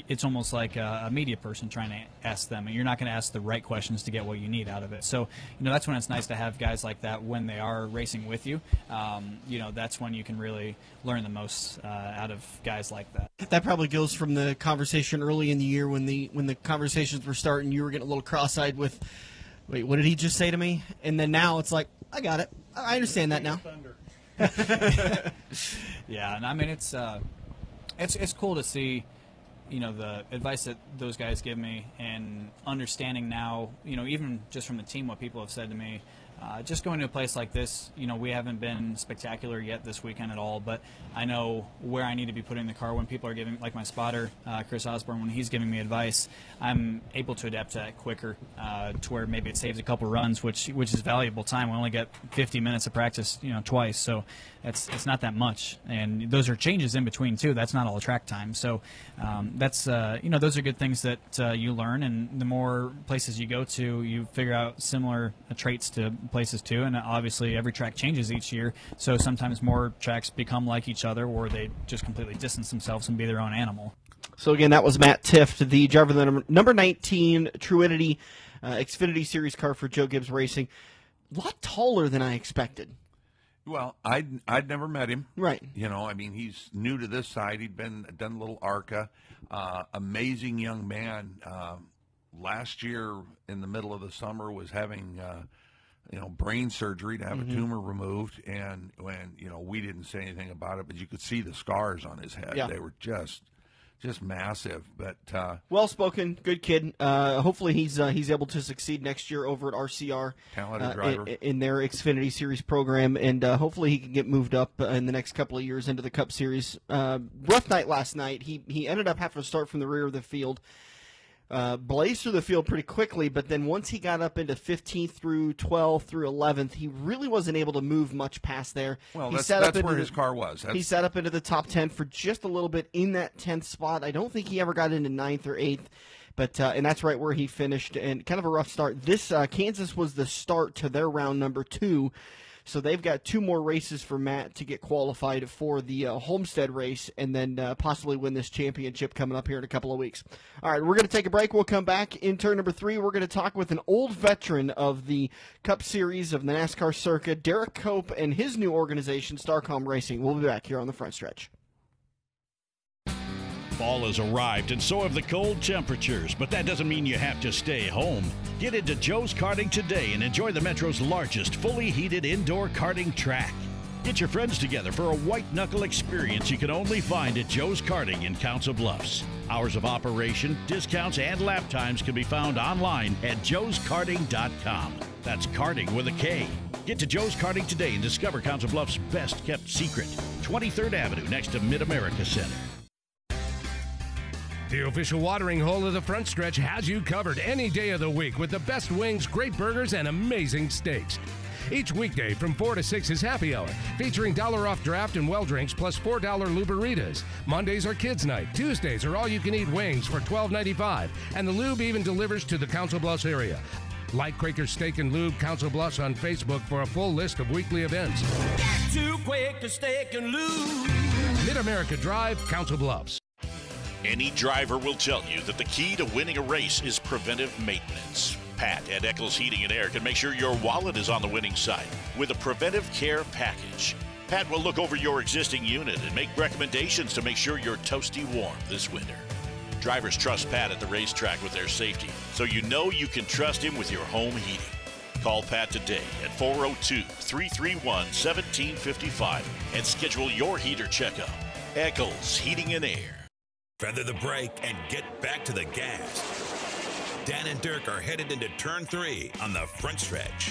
it's almost like a media person trying to ask them, and you're not going to ask the right questions to get what you need out of it. So, you know, that's when it's nice to have guys like that when they are racing with you. You know, that's when you can really learn the most out of guys like that.
That probably goes from the conversation early in the year when the conversations were starting. You were getting a little cross-eyed with, wait, what did he just say to me? And then now it's like, I got it. I understand that now.
Yeah, and I mean it's cool to see, you know, the advice that those guys give me, and understanding now, you know, even just from the team, what people have said to me. Just going to a place like this, you know, we haven't been spectacular yet this weekend at all, but I know where I need to be putting the car when people are giving, like my spotter, Chris Osborne, when he's giving me advice, I'm able to adapt to that quicker to where maybe it saves a couple runs, which is valuable time. We only get 50 minutes of practice, you know, twice, so it's not that much, and those are changes in between too. That's not all track time, so that's you know, those are good things that you learn, and the more places you go to, you figure out similar traits to places too, and obviously every track changes each year, so sometimes more tracks become like each other, or they just completely distance themselves and be their own animal.
So again, that was Matt Tifft, the driver of the number 19 Truinity Xfinity Series car for Joe Gibbs Racing. A lot taller than I expected.
Well, I'd never met him.
Right.
You know, I mean, he's new to this side. He'd done a little ARCA. Amazing young man. Last year in the middle of the summer was having brain surgery to have a tumor removed, and when, you know, we didn't say anything about it, but you could see the scars on his head. Yeah. They were just massive. But
well-spoken, good kid. Hopefully he's able to succeed next year over at RCR.
Talented driver.
In their Xfinity Series program, and hopefully he can get moved up in the next couple of years into the Cup Series. Rough night last night. He ended up having to start from the rear of the field. Blazed through the field pretty quickly, but then once he got up into 15th through 12th through 11th, he really wasn't able to move much past there.
Well, that's where his car was.
He sat up into the top 10 for just a little bit in that 10th spot. I don't think he ever got into 9th or 8th, but and that's right where he finished, and kind of a rough start. This Kansas was the start to their round number 2. So they've got 2 more races for Matt to get qualified for the Homestead race, and then possibly win this championship coming up here in a couple of weeks. All right, we're going to take a break. We'll come back in turn number 3. We're going to talk with an old veteran of the Cup Series of the NASCAR circuit, Derrike Cope, and his new organization, Starcom Racing. We'll be back here on the front stretch.
Fall has arrived, and so have the cold temperatures, but that doesn't mean you have to stay home. Get into Joe's Karting today and enjoy the Metro's largest fully heated indoor karting track. Get your friends together for a white-knuckle experience you can only find at Joe's Karting in Council Bluffs. Hours of operation, discounts, and lap times can be found online at joeskarting.com. That's karting with a K. Get to Joe's Karting today and discover Council Bluffs' best-kept secret, 23rd Avenue next to Mid-America Center.
The official watering hole of the front stretch has you covered any day of the week with the best wings, great burgers, and amazing steaks. Each weekday from 4 to 6 is happy hour, featuring $1 off draft and well drinks plus $4 Luberitas. Mondays are kids' night. Tuesdays are all-you-can-eat wings for $12.95, and the lube even delivers to the Council Bluffs area. Like Quaker Steak and Lube Council Bluffs on Facebook for a full list of weekly events.
Get to Quaker Steak and Lube.
Mid-America Drive, Council Bluffs.
Any driver will tell you that the key to winning a race is preventive maintenance. Pat at Eccles Heating and Air can make sure your wallet is on the winning side with a preventive care package. Pat will look over your existing unit and make recommendations to make sure you're toasty warm this winter. Drivers trust Pat at the racetrack with their safety, so you know you can trust him with your home heating. Call Pat today at 402-331-1755 and schedule your heater checkup. Eccles Heating and Air.
Feather the brake and get back to the gas. Dan and Dirk are headed into turn 3 on the front stretch.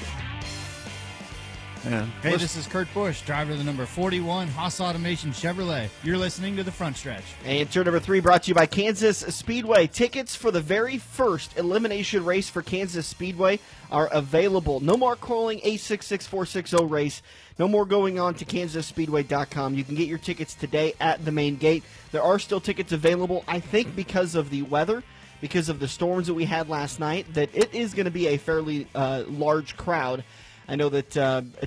Hey, this is Kurt Busch, driver of the number 41 Haas Automation Chevrolet. You're listening to the front stretch.
And turn number 3 brought to you by Kansas Speedway. Tickets for the very first elimination race for Kansas Speedway are available. No more calling 866-460 race. No more going on to KansasSpeedway.com. You can get your tickets today at the main gate. There are still tickets available, I think, because of the weather, because of the storms that we had last night, that it is going to be a fairly large crowd. I know that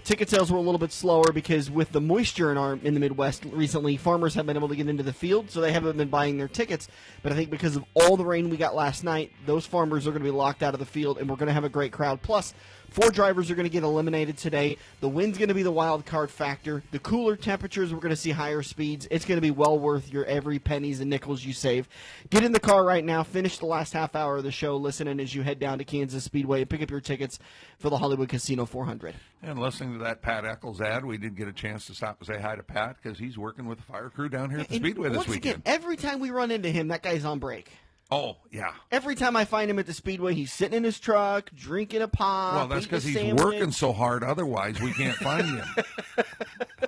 ticket sales were a little bit slower because with the moisture in the Midwest recently, farmers haven't been able to get into the field, so they haven't been buying their tickets. But I think because of all the rain we got last night, those farmers are going to be locked out of the field, and we're going to have a great crowd. Plus, 4 drivers are going to get eliminated today. The wind's going to be the wild card factor. The cooler temperatures, we're going to see higher speeds. It's going to be well worth your every pennies and nickels you save. Get in the car right now. Finish the last half hour of the show listening as you head down to Kansas Speedway and pick up your tickets for the Hollywood Casino 400.
And listening to that Pat Eccles ad, we did get a chance to stop and say hi to Pat because he's working with the fire crew down here at the Speedway this weekend.
Again, every time we run into him, that guy's on break.
Oh, yeah.
Every time I find him at the Speedway, he's sitting in his truck, drinking a pop.
Well, that's because he's working so hard. Otherwise, we can't find him.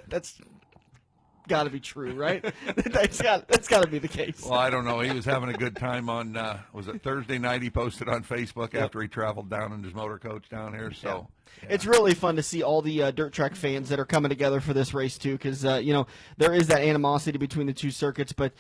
That's got to be true, right? that's got to be the case.
Well, I don't know. He was having a good time on, was it Thursday night? He posted on Facebook after he traveled down in his motor coach down here. So. Yeah.
It's really fun to see all the dirt track fans that are coming together for this race, too, because, there is that animosity between the two circuits, but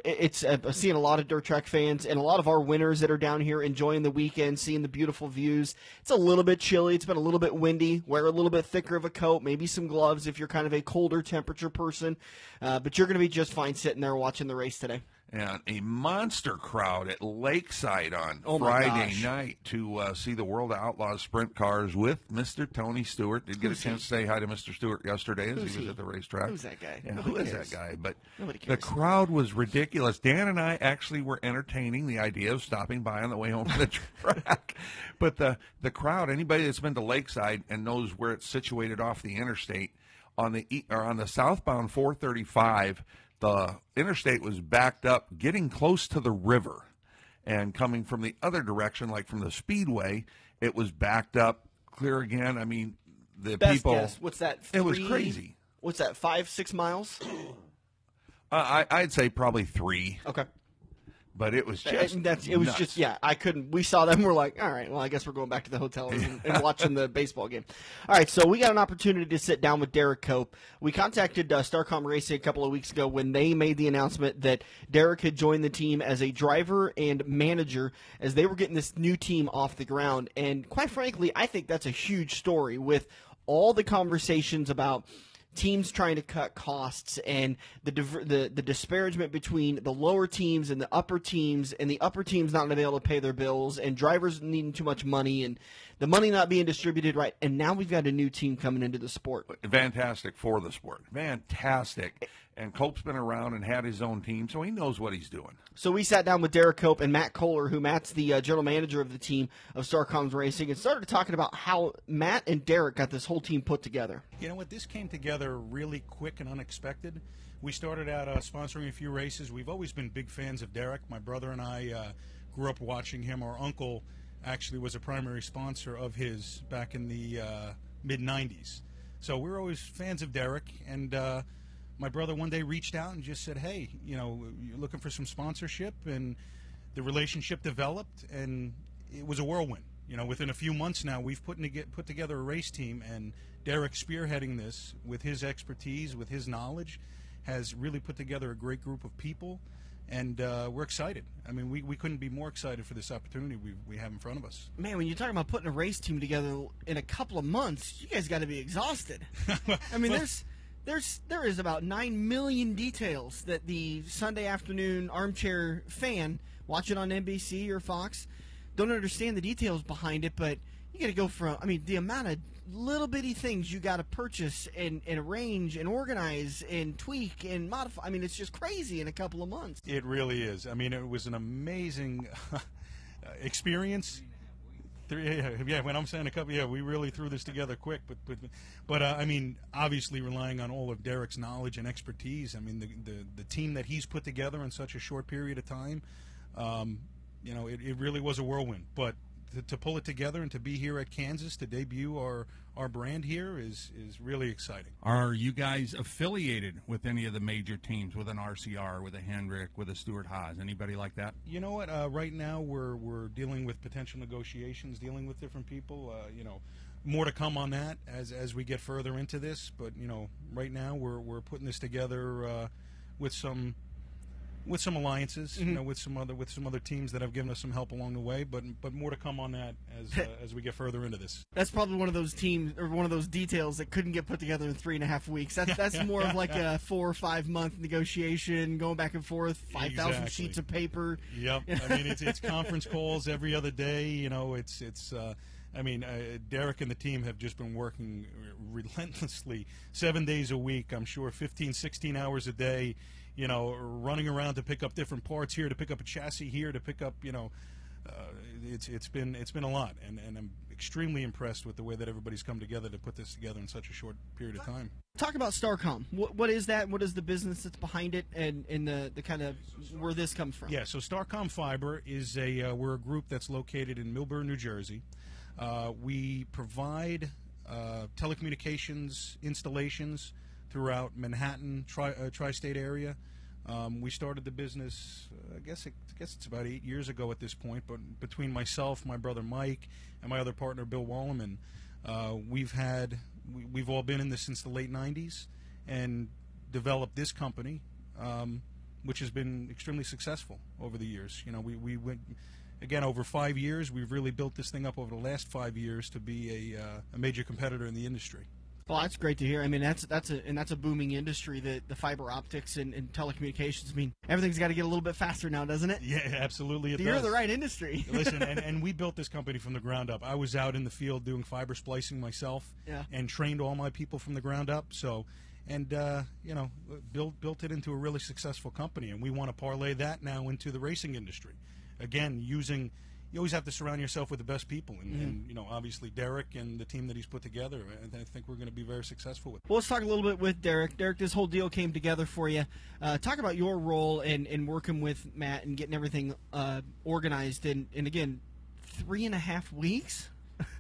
it's seeing a lot of dirt track fans and a lot of our winners that are down here enjoying the weekend, seeing the beautiful views. It's a little bit chilly. It's been a little bit windy. Wear a little bit thicker of a coat, maybe some gloves if you're kind of a colder temperature person, but you're going to be just fine sitting there watching the race today.
And a monster crowd at Lakeside on Friday night to see the World of Outlaws sprint cars with Mr. Tony Stewart. Did get a chance to say hi to Mr. Stewart yesterday as he was at the racetrack.
Who's that guy?
Yeah, who is that guy? But
Nobody cares.
The crowd was ridiculous. Dan and I actually were entertaining the idea of stopping by on the way home from the track. But the crowd, anybody that's been to Lakeside and knows where it's situated off the interstate, on the southbound 435, the interstate was backed up, getting close to the river, and coming from the other direction, like from the Speedway, it was backed up clear again. I mean, the
Best
people.
Guess. What's that?
It was crazy.
What's that? 5-6 miles?
I'd say probably 3.
Okay.
But it was just
nuts. I couldn't. We saw them. We're like, all right, well, I guess we're going back to the hotel and watching the baseball game. All right, so we got an opportunity to sit down with Derrike Cope. We contacted Starcom Racing a couple of weeks ago when they made the announcement that Derrike had joined the team as a driver and manager as they were getting this new team off the ground. And quite frankly, I think that's a huge story with all the conversations about teams trying to cut costs and the disparagement between the lower teams and the upper teams, and the upper teams not being able to pay their bills, and drivers needing too much money, and the money not being distributed right. And now we've got a new team coming into the sport.
Fantastic for the sport. Fantastic. And Cope's been around and had his own team, so he knows what he's doing.
So we sat down with Derrike Cope and Matt Kohler, who Matt's the general manager of the team of Starcoms Racing, and started talking about how Matt and Derrike got this whole team put together.
You know what? This came together really quick and unexpected. We started out sponsoring a few races. We've always been big fans of Derrike. My brother and I grew up watching him. Our uncle actually was a primary sponsor of his back in the mid-'90s. So we were always fans of Derrike, and my brother one day reached out and just said, hey, you're looking for some sponsorship, and the relationship developed, and it was a whirlwind. Within a few months now, we've put together a race team, and Derrike spearheading this with his expertise, with his knowledge, has really put together a great group of people. And we're excited. I mean, we couldn't be more excited for this opportunity we have in front of us.
Man, when you're talking about putting a race team together in a couple of months, you guys got to be exhausted. I mean, there is about 9 million details that the Sunday afternoon armchair fan watching on NBC or Fox don't understand the details behind it, but you got to go from, I mean, the amount of little bitty things you got to purchase and arrange and organize and tweak and modify. I mean, it's just crazy in a couple of months.
It really is. I mean, it was an amazing experience. Yeah, when I'm saying a couple, we really threw this together quick. But I mean, obviously relying on all of Derrike's knowledge and expertise. I mean, the team that he's put together in such a short period of time, it really was a whirlwind. But to pull it together and to be here at Kansas to debut our brand here is really exciting.
Are you guys affiliated with any of the major teams, with an RCR, with a Hendrick, with a Stewart Haas, anybody like that?
You know what? Right now we're dealing with potential negotiations, dealing with different people. More to come on that as we get further into this. But right now we're putting this together with some alliances, with some other teams that have given us some help along the way, but more to come on that as we get further into this.
That's probably one of those teams or one of those details that couldn't get put together in 3.5 weeks. That's more of like a 4 or 5 month negotiation, going back and forth, 5,000 sheets of paper.
Yep. I mean, it's conference calls every other day. Derrike and the team have just been working relentlessly 7 days a week. I'm sure 15, 16 hours a day, running around to pick up different parts here, to pick up a chassis here, to pick up, it's been a lot. And I'm extremely impressed with the way that everybody's come together to put this together in such a short period of time.
Talk about Starcom. What is that? What is the business that's behind it, and the kind of where this comes from?
Yeah, so Starcom Fiber is we're a group that's located in Millburn, New Jersey. We provide telecommunications installations throughout Manhattan, tri-state area. We started the business, I guess it's about 8 years ago at this point. But between myself, my brother Mike, and my other partner Bill Wallerman, we've all been in this since the late '90s and developed this company, which has been extremely successful over the years. We went. Again, over 5 years, we've really built this thing up over the last 5 years to be a major competitor in the industry.
Well, that's great to hear. I mean, that's a booming industry, the fiber optics and telecommunications. I mean, everything's got to get a little bit faster now, doesn't it?
Yeah, absolutely it does.
You're in the right industry.
Listen, and we built this company from the ground up. I was out in the field doing fiber splicing myself, and trained all my people from the ground up. So, built it into a really successful company, and we want to parlay that now into the racing industry. Again, you always have to surround yourself with the best people, and obviously Derrike and the team that he's put together, and I think we're going to be very successul with.
Well, let's talk a little bit with Derrike. Derrike, this whole deal came together for you. Talk about your role in working with Matt and getting everything organized, and again, 3.5 weeks?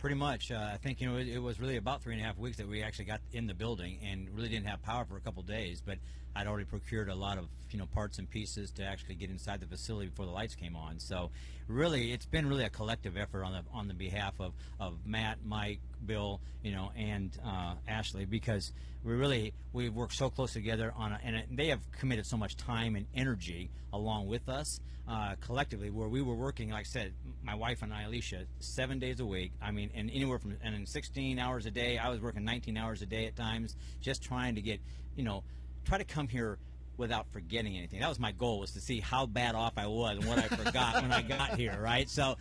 Pretty much. I think it was really about 3.5 weeks that we actually got in the building, and really didn't have power for a couple days. But I'd already procured a lot of parts and pieces to actually get inside the facility before the lights came on. So really, it's been really a collective effort on the behalf of Matt, Mike, Bill, and Ashley, because we've worked so close together and they have committed so much time and energy along with us collectively, where we were working, like I said, my wife and I, Alicia, 7 days a week. I mean, and anywhere from 16 hours a day. I was working 19 hours a day at times, just trying to get, try to come here without forgetting anything. That was my goal, was to see how bad off I was and what I forgot when I got here, right? So,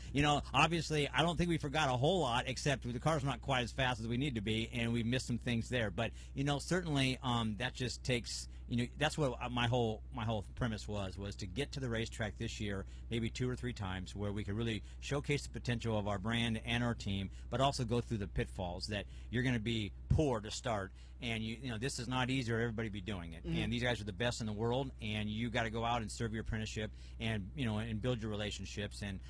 obviously, I don't think we forgot a whole lot, except the car's not quite as fast as we need to be, and we missed some things there. But, certainly that just takes, that's what my whole premise was to get to the racetrack this year, maybe 2 or 3 times, where we could really showcase the potential of our brand and our team, but also go through the pitfalls that you're going to be poor to start, and this is not easy for everybody to be doing it. And these guys are the best in the world, and you got to go out and serve your apprenticeship and and build your relationships. And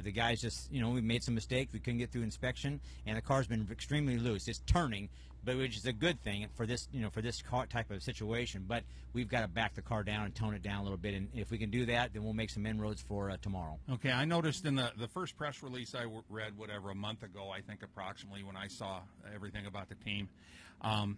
the guys just we made some mistakes. We couldn't get through inspection, and the car's been extremely loose. It's turning, but which is a good thing for this for this car type of situation. But we've got to back the car down and tone it down a little bit, and if we can do that, then we'll make some inroads for tomorrow.
Okay, I noticed in the first press release I read, a month ago, I think approximately, when I saw everything about the team,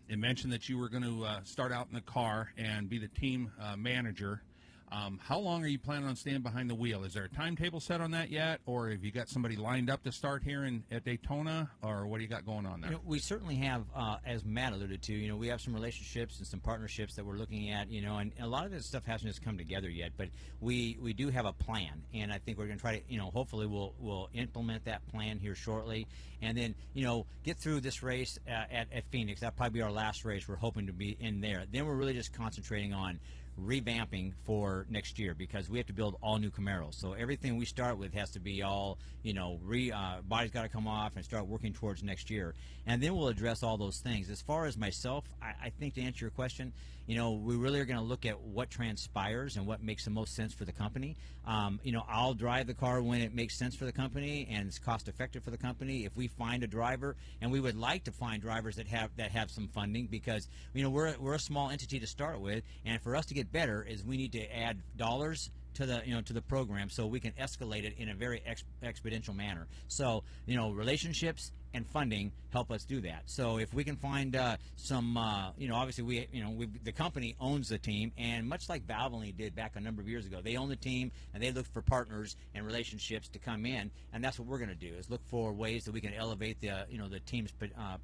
it mentioned that you were going to start out in the car and be the team manager.
How long are you planning on staying behind the wheel? Is there a timetable set on that yet, or have you got somebody lined up to start here at Daytona, or what do you got going on there?
We certainly have, as Matt alluded to, we have some relationships and some partnerships that we're looking at, and a lot of this stuff hasn't just come together yet, but we do have a plan, and I think we're going to try to, hopefully we'll implement that plan here shortly, and then, get through this race at Phoenix. That'll probably be our last race. We're hoping to be in there. Then we're really just concentrating on revamping for next year, because we have to build all new Camaros. So everything we start with has to be all, body's got to come off and start working towards next year. And then we'll address all those things. As far as myself, I think to answer your question, we really are going to look at what transpires and what makes the most sense for the company. I'll drive the car when it makes sense for the company and it's cost effective for the company. If we find a driver, and we would like to find drivers that have some funding, because we're a small entity to start with, and for us to get better is we need to add dollars to the program so we can escalate it in a very exponential manner. So relationships and funding help us do that. So if we can find some, obviously the company owns the team, and much like Valvoline did back a number of years ago, they own the team and they look for partners and relationships to come in, and that's what we're going to do, is look for ways that we can elevate the team's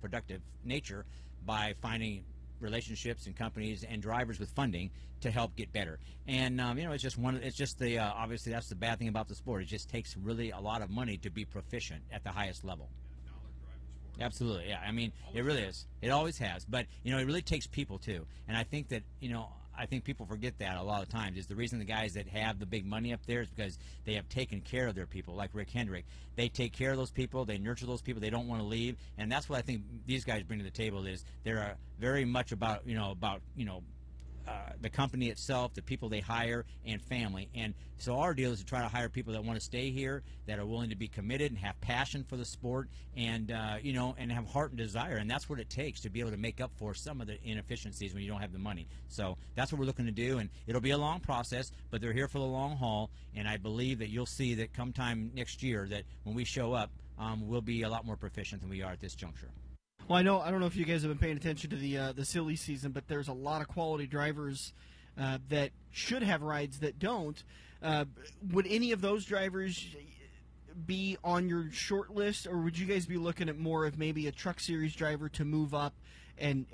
productive nature by finding relationships and companies and drivers with funding to help get better. And it's just the obviously that's the bad thing about the sport. It just takes really a lot of money to be proficient at the highest level. Absolutely, yeah. I mean, it really is. It always has. But it really takes people too. And I think that I think people forget that a lot of times. Is the reason the guys that have the big money up there is because they have taken care of their people, like Rick Hendrick. They take care of those people, they nurture those people, they don't want to leave, and that's what I think these guys bring to the table. Is they're very much about the company itself, the people they hire, and family. And so our deal is to try to hire people that want to stay here, that are willing to be committed and have passion for the sport, and and have heart and desire. And that's what it takes to be able to make up for some of the inefficiencies when you don't have the money. So that's what we're looking to do, and it'll be a long process, but they're here for the long haul. And I believe that you'll see that come time next year, that when we show up, we'll be a lot more proficient than we are at this juncture.
Well, I don't know if you guys have been paying attention to the silly season, but there's a lot of quality drivers that should have rides that don't. Would any of those drivers be on your short list, or would you guys be looking at more of maybe a Truck Series driver to move up and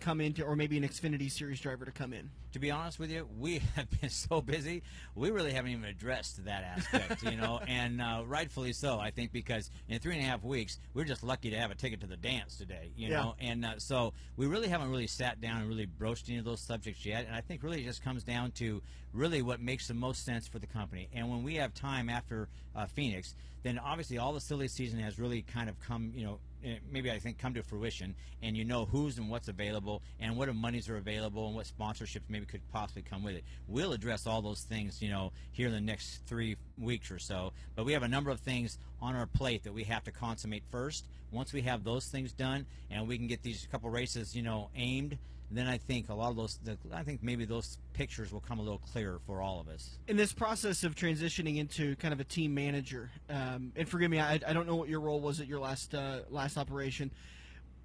come into, or maybe an Xfinity Series driver to come in?
To be honest with you, we have been so busy, we really haven't even addressed that aspect, and rightfully so, I think, because in 3.5 weeks, we're just lucky to have a ticket to the dance today, know, and so we really haven't really sat down and really broached any of those subjects yet, and I think really it just comes down to really what makes the most sense for the company. And when we have time after Phoenix, then obviously all the silly season has really kind of come, maybe I think come to fruition, and who's and what's available and what monies are available and what sponsorships maybe could possibly come with it. We'll address all those things, here in the next 3 weeks or so, but we have a number of things on our plate that we have to consummate first. Once we have those things done and we can get these couple races, aimed, then I think a lot of those, I think maybe those pictures will come a little clearer for all of us.
In this process of transitioning into kind of a team manager, and forgive me, I don't know what your role was at your last operation.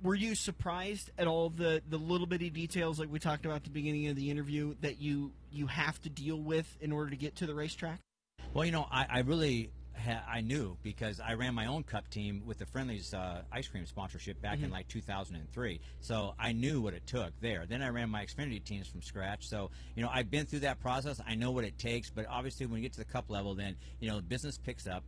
Were you surprised at all the little bitty details, like we talked about at the beginning of the interview, that you have to deal with in order to get to the racetrack?
Well, I really I knew, because I ran my own Cup team with the Friendly's ice cream sponsorship back in like 2003. So I knew what it took there. Then I ran my Xfinity teams from scratch. So, I've been through that process. I know what it takes. But obviously when you get to the Cup level, then, business picks up.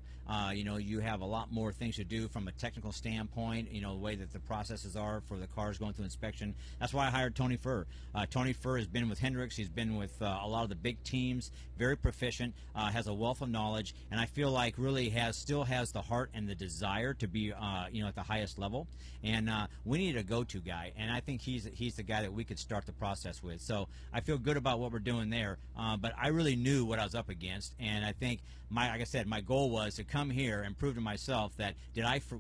You have a lot more things to do from a technical standpoint, the way that the processes are for the cars going through inspection. That's why I hired Tony Furr. Tony Furr has been with Hendricks. He's been with a lot of the big teams, very proficient, has a wealth of knowledge, and I feel like really still has the heart and the desire to be at the highest level. And we need a go-to guy, and I think he's the guy that we could start the process with. So I feel good about what we're doing there. But I really knew what I was up against, and I think like I said, my goal was to come here and prove to myself that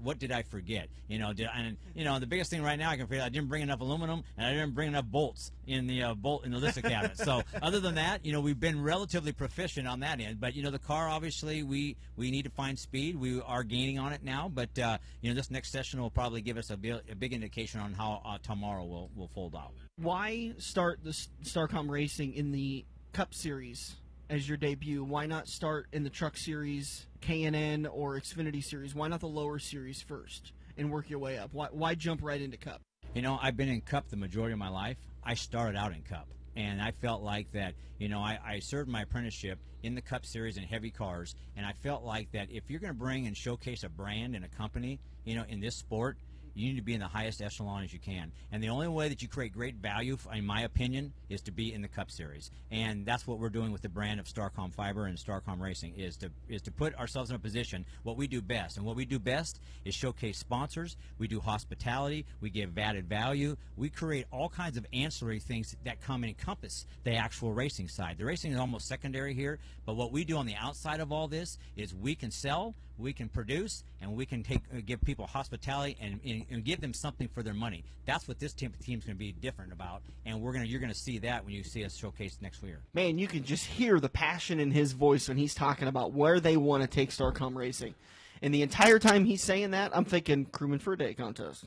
what did I forget? The biggest thing right now I can forget, I didn't bring enough aluminum and I didn't bring enough bolts in the lista cabinet. So other than that, we've been relatively proficient on that end. But the car, obviously we need to find speed. We are gaining on it now, but this next session will probably give us a big indication on how tomorrow will fold out.
Why start the Starcom racing in the Cup Series as your debut? Why not start in the Truck Series, K&N, or Xfinity Series? Why not the lower series first and work your way up? Why jump right into Cup?
You know, I've been in Cup the majority of my life. I started out in Cup, and I felt like that, you know, I served my apprenticeship in the Cup Series in heavy cars, and I felt like that if you're going to bring and showcase a brand and a company, you know, in this sport, you need to be in the highest echelon as you can. And the only way that you create great value, in my opinion, is to be in the Cup Series. And that's what we're doing with the brand of Starcom Fiber and Starcom Racing, is to put ourselves in a position, what we do best. And what we do best is showcase sponsors. We do hospitality. We give added value. We create all kinds of ancillary things that come and encompass the actual racing side. The racing is almost secondary here, but what we do on the outside of all this is we can sell, we can produce, and we can give people hospitality and give them something for their money. That's what this team's going to be different about, and you're going to see that when you see us showcase next year.
Man, you can just hear the passion in his voice when he's talking about where they want to take Starcom Racing. And the entire time he's saying that, I'm thinking crewman for a day contest.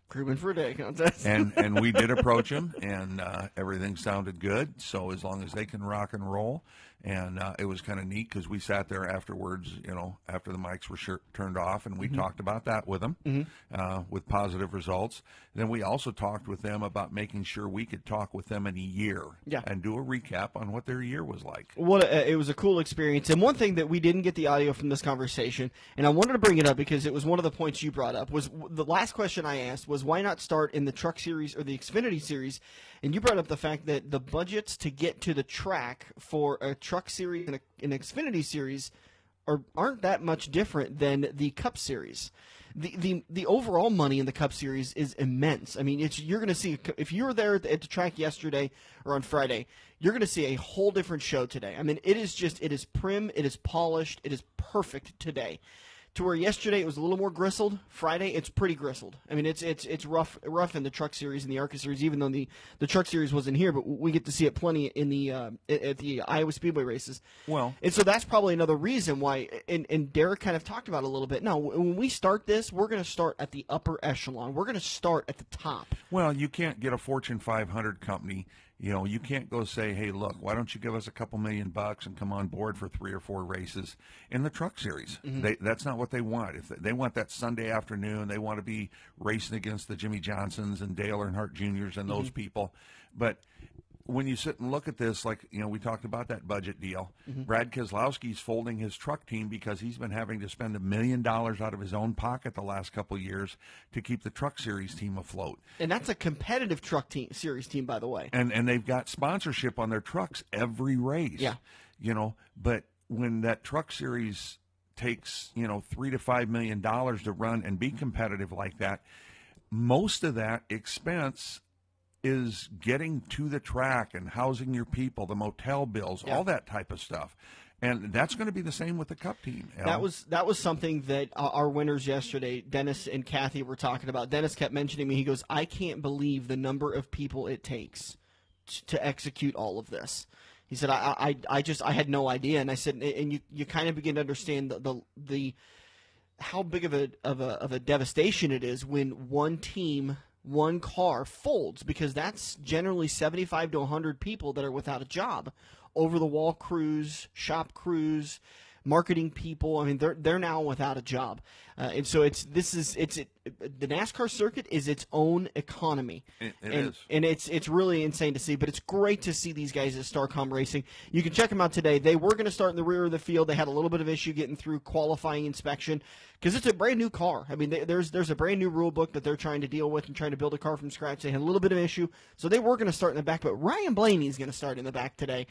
Crewman for a day contest.
and we did approach him, and everything sounded good. So as long as they can rock and roll, and it was kind of neat because we sat there afterwards, you know, after the mics were turned off, and we talked about that with them with positive results. Then we also talked with them about making sure we could talk with them in a year and do a recap on what their year was like.
Well, it was a cool experience. And one thing that we didn't get the audio from this conversation, and I wanted to bring it up because it was one of the points you brought up, was the last question I asked was why not start in the Truck Series or the Xfinity Series? And you brought up the fact that the budgets to get to the track for a Truck Series and an Xfinity Series aren't that much different than the Cup Series. The overall money in the Cup Series is immense. I mean, you're going to see, if you were there at the track yesterday or on Friday, you're going to see a whole different show today. I mean, it is prim, it is polished, it is perfect today. To where yesterday it was a little more gristled, Friday it's pretty gristled. I mean, it's rough in the Truck Series and the ARCA Series, even though the Truck Series wasn't here, but we get to see it plenty in the at the Iowa Speedway races.
Well,
and so that's probably another reason why. And Derek kind of talked about it a little bit. No, when we start this, we're going to start at the upper echelon. We're going to start at the top.
Well, you can't get a Fortune 500 company. You know, you can't go say, hey, look, why don't you give us a couple $1 million and come on board for 3 or 4 races in the Truck Series? That's not what they want. If they want that Sunday afternoon, they want to be racing against the Jimmy Johnsons and Dale Earnhardt Jr.'s and those people. But when you sit and look at this, like, you know, we talked about that budget deal. Brad Keselowski's folding his truck team because he's been having to spend $1 million out of his own pocket the last couple of years to keep the Truck Series team afloat.
And that's a competitive Truck Series team, by the way.
And they've got sponsorship on their trucks every race.
Yeah.
You know, but when that Truck Series takes, you know, $3 to $5 million to run and be competitive like that, most of that expense is getting to the track and housing your people, the motel bills, all that type of stuff. And that's going to be the same with the Cup team.
That was something that our winners yesterday, Dennis and Kathy, were talking about. Dennis kept mentioning me. He goes, I can't believe the number of people it takes to execute all of this. He said, I had no idea. And I said, and you kind of begin to understand the how big of a devastation it is when one team, one car folds, because that's generally 75 to 100 people that are without a job. Over-the-wall crews, shop crews, marketing people. I mean, they're now without a job, and so the NASCAR circuit is its own economy.
It is,
and it's really insane to see. But it's great to see these guys at Starcom Racing. You can check them out today. They were going to start in the rear of the field. They had a little bit of issue getting through qualifying inspection because it's a brand new car. I mean, there's a brand new rule book that they're trying to deal with and trying to build a car from scratch. They had a little bit of issue, so they were going to start in the back. But Ryan Blaney's going to start in the back today,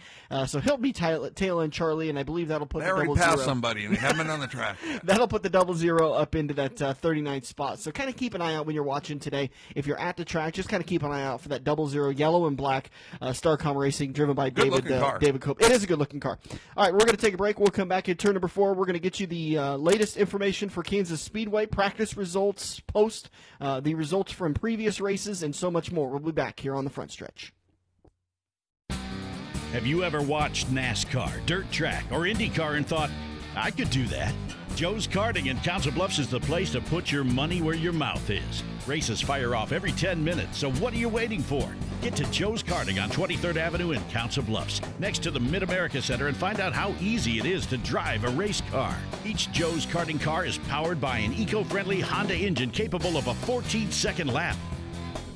so he'll be tail end Charlie, and I believe that'll put
they already passed somebody and they haven't been on the track yet.
That'll put the 00 up into that 39th spot. So kind of keep an eye out when you're watching today. If you're at the track, just kind of keep an eye out for that 00 yellow and black Starcom Racing driven by David Cope. It is a good-looking car. All right, we're going to take a break. We'll come back at turn number 4. We're going to get you the latest information for Kansas Speedway, practice results, the results from previous races, and so much more. We'll be back here on the front stretch.
Have you ever watched NASCAR, dirt track, or IndyCar and thought, I could do that? Joe's Karting in Council Bluffs is the place to put your money where your mouth is. Races fire off every 10 minutes, so what are you waiting for? Get to Joe's Karting on 23rd Avenue in Council Bluffs, next to the Mid-America Center, and find out how easy it is to drive a race car. Each Joe's Karting car is powered by an eco-friendly Honda engine capable of a 14-second lap.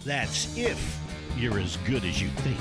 That's if you're as good as you think.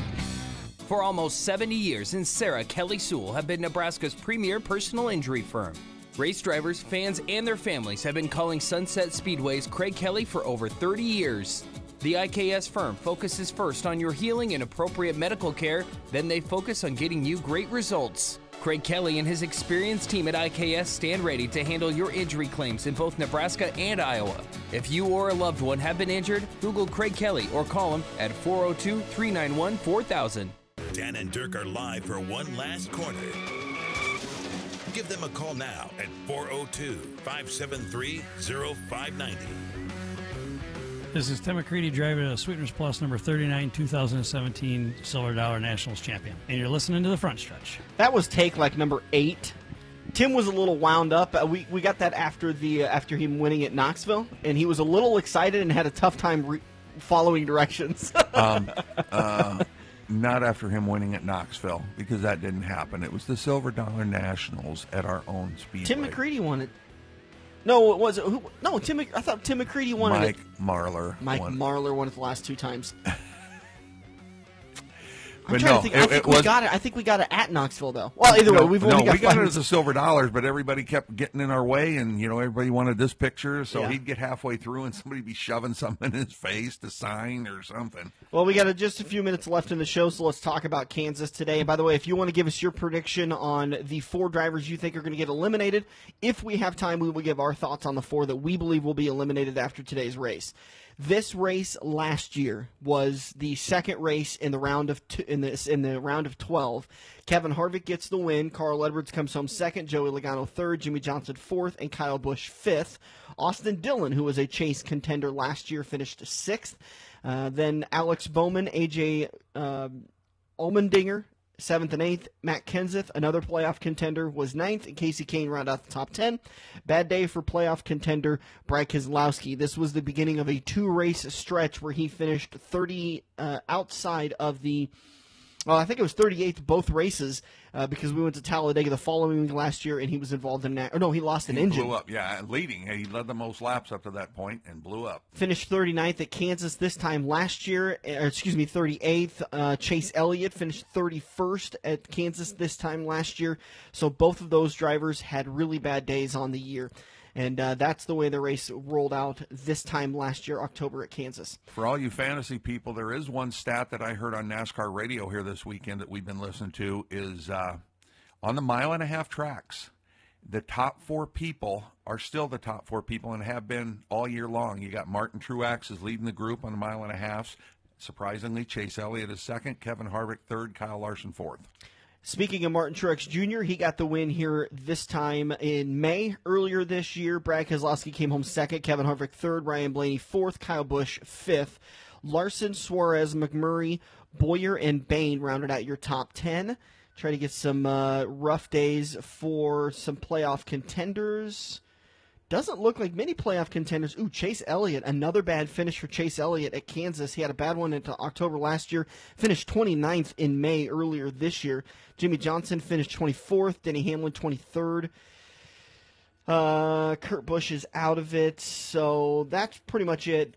For almost 70 years, Sarah Kelly Sewell have been Nebraska's premier personal injury firm. Race drivers, fans, and their families have been calling Sunset Speedway's Craig Kelly for over 30 years. The IKS firm focuses first on your healing and appropriate medical care, then they focus on getting you great results. Craig Kelly and his experienced team at IKS stand ready to handle your injury claims in both Nebraska and Iowa. If you or a loved one have been injured, Google Craig Kelly or call him at 402-391-4000.
Dan and Dirk are live for one last quarter. Give them a call now at 402-573-0590.
This is Tim McCready driving a Sweeteners Plus number 39, 2017 Silver Dollar Nationals champion. And you're listening to The Front Stretch.
That was take like number 8. Tim was a little wound up. We got that after him winning at Knoxville, and he was a little excited and had a tough time following directions.
Not after him winning at Knoxville, because that didn't happen. It was the Silver Dollar Nationals at our own speedway.
Tim McCready won it. No, it wasn't. No, I thought Tim McCready won it.
Mike Marlar
won it the last 2 times. I'm
But
trying
no,
to think. I think we got it at Knoxville, though. Well, either way, we got
it as the Silver Dollars, but everybody kept getting in our way, and everybody wanted this picture, so he'd get halfway through, and somebody'd be shoving something in his face to sign or something.
Well, we got just a few minutes left in the show, so let's talk about Kansas today. And by the way, if you want to give us your prediction on the 4 drivers you think are going to get eliminated, if we have time, we will give our thoughts on the 4 that we believe will be eliminated after today's race. This race last year was the second race in the round of in the round of 12. Kevin Harvick gets the win. Carl Edwards comes home second. Joey Logano third. Jimmy Johnson fourth, and Kyle Busch fifth. Austin Dillon, who was a chase contender last year, finished sixth. Then Alex Bowman, AJ Allmendinger, 7th and 8th. Matt Kenseth, another playoff contender, was 9th. And Casey Kane rounded out the top 10. Bad day for playoff contender Brad Keselowski. This was the beginning of a 2-race stretch where he finished 30 outside of the... Well, I think it was 38th both races because we went to Talladega the following week last year, and he was involved in that. He lost an engine.
Blew up, leading. He led the most laps up to that point and blew up.
Finished 39th at Kansas this time last year. 38th. Chase Elliott finished 31st at Kansas this time last year. So both of those drivers had really bad days on the year. And that's the way the race rolled out this time last year, October at Kansas.
For all you fantasy people, there is one stat that I heard on NASCAR radio here this weekend that we've been listening to is on the 1.5-mile tracks, the top 4 people are still the top 4 people and have been all year long. You got Martin Truex is leading the group on the 1.5 miles. Surprisingly, Chase Elliott is second, Kevin Harvick third, Kyle Larson fourth.
Speaking of Martin Truex Jr., he got the win here this time in May. Earlier this year, Brad Keselowski came home second, Kevin Harvick third, Ryan Blaney fourth, Kyle Busch fifth. Larson, Suarez, McMurray, Boyer, and Bain rounded out your top 10. Try to get some rough days for some playoff contenders. Doesn't look like many playoff contenders. Ooh, Chase Elliott, another bad finish for Chase Elliott at Kansas. He had a bad one into October last year. Finished 29th in May earlier this year. Jimmy Johnson finished 24th. Denny Hamlin 23rd. Kurt Busch is out of it. So that's pretty much it.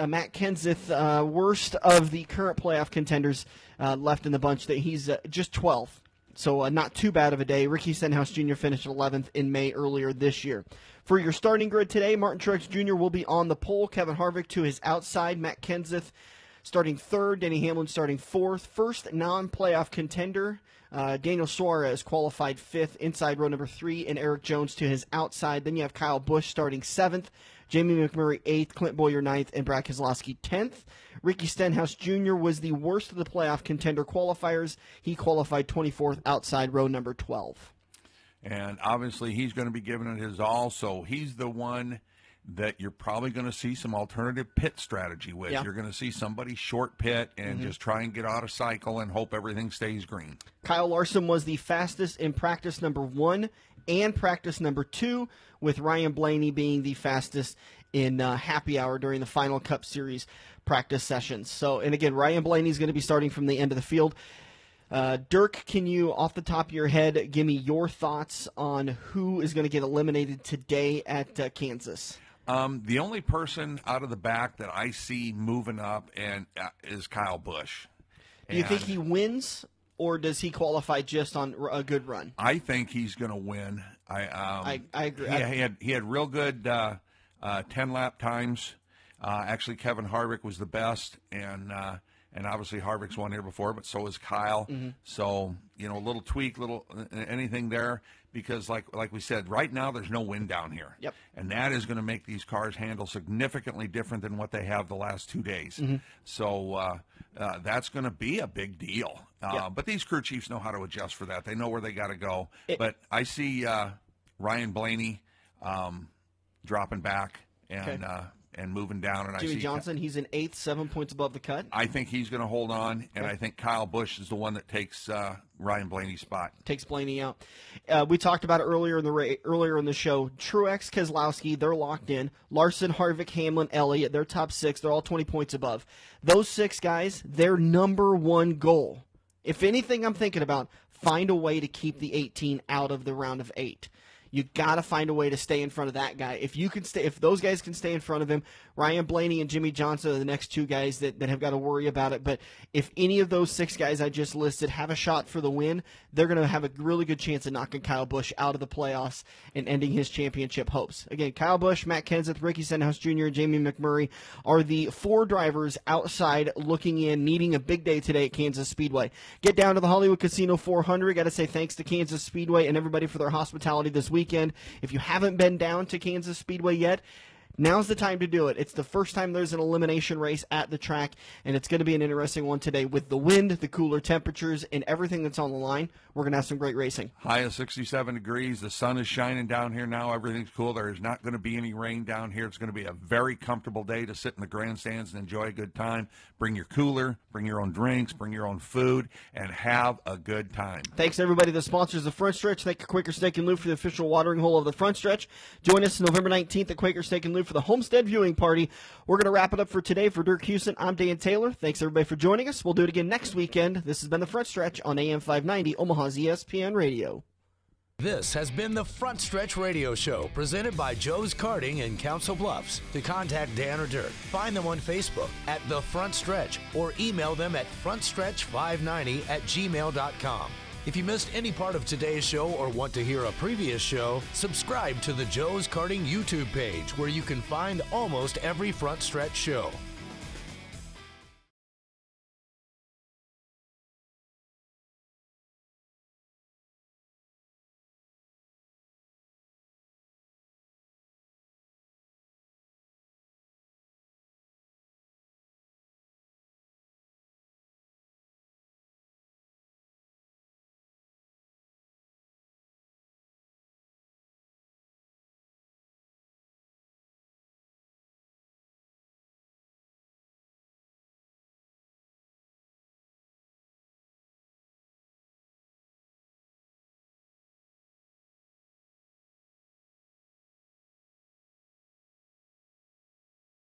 Matt Kenseth, worst of the current playoff contenders left in the bunch. That he's just 12th. So not too bad of a day. Ricky Stenhouse Jr. finished 11th in May earlier this year. For your starting grid today, Martin Truex Jr. will be on the pole. Kevin Harvick to his outside. Matt Kenseth starting third. Denny Hamlin starting fourth. First non-playoff contender, Daniel Suarez qualified fifth inside row number 3, and Erik Jones to his outside. Then you have Kyle Busch starting 7th. Jamie McMurray 8th, Clint Boyer 9th, and Brad Keselowski 10th. Ricky Stenhouse Jr. was the worst of the playoff contender qualifiers. He qualified 24th outside row number 12.
And obviously he's going to be giving it his all, so he's the one that you're probably going to see some alternative pit strategy with. Yeah. You're going to see somebody short pit and just try and get out of cycle and hope everything stays green.
Kyle Larson was the fastest in practice number 1 and practice number 2, with Ryan Blaney being the fastest in happy hour during the final Cup Series practice sessions. So, and again, Ryan Blaney is going to be starting from the end of the field. Dirk, can you, off the top of your head, give me your thoughts on who is going to get eliminated today at Kansas?
The only person out of the back that I see moving up is Kyle Busch.
Do you think he wins, or does he qualify just on a good run?
I think he's going to win.
I agree.
He had real good 10-lap times. Actually, Kevin Harvick was the best, and obviously Harvick's won here before, but so is Kyle.
Mm-hmm.
So, a little tweak, anything there, because like we said, right now there's no wind down here.
Yep.
And that is going to make these cars handle significantly different than what they have the last 2 days.
Mm-hmm.
So that's going to be a big deal.
Yep.
But these crew chiefs know how to adjust for that. They know where they got to go. But I see Ryan Blaney dropping back and moving down. And
Jimmy
I see
Johnson, he's in 8th, 7 points above the cut.
I think he's going to hold on, and I think Kyle Busch is the one that takes Ryan Blaney's spot.
Takes Blaney out. We talked about it earlier in the show. Truex, Keselowski, they're locked in. Larson, Harvick, Hamlin, Elliott, they're top 6. They're all 20 points above. Those 6 guys, their number one goal, if anything I'm thinking about, find a way to keep the 18 out of the round of 8. You got to find a way to stay in front of that guy. If those guys can stay in front of him, Ryan Blaney and Jimmy Johnson are the next 2 guys that have got to worry about it. But if any of those 6 guys I just listed have a shot for the win, they're going to have a really good chance of knocking Kyle Busch out of the playoffs and ending his championship hopes. Again, Kyle Busch, Matt Kenseth, Ricky Stenhouse Jr., and Jamie McMurray are the 4 drivers outside looking in, needing a big day today at Kansas Speedway. Get down to the Hollywood Casino 400. Got to say thanks to Kansas Speedway and everybody for their hospitality this weekend. If you haven't been down to Kansas Speedway yet, now's the time to do it. It's the first time there's an elimination race at the track, and it's going to be an interesting one today with the wind, the cooler temperatures, and everything that's on the line. We're going to have some great racing.
High of 67 degrees. The sun is shining down here now. Everything's cool. There is not going to be any rain down here. It's going to be a very comfortable day to sit in the grandstands and enjoy a good time. Bring your cooler, bring your own drinks, bring your own food, and have a good time.
Thanks, everybody that sponsors the Front Stretch. Thank you, Quaker Steak & Lube, for the official watering hole of the Front Stretch. Join us November 19th at Quaker Steak & Lube for the Homestead Viewing Party. We're going to wrap it up for today. For Dirk Houston, I'm Dan Taylor. Thanks, everybody, for joining us. We'll do it again next weekend. This has been the Front Stretch on AM 590, Omaha's ESPN Radio.
This has been the Front Stretch Radio Show, presented by Joe's Karting in Council Bluffs. To contact Dan or Dirk, find them on Facebook at The Front Stretch or email them at frontstretch590@gmail.com. If you missed any part of today's show or want to hear a previous show, subscribe to the Joe's Karting YouTube page, where you can find almost every Front Stretch show.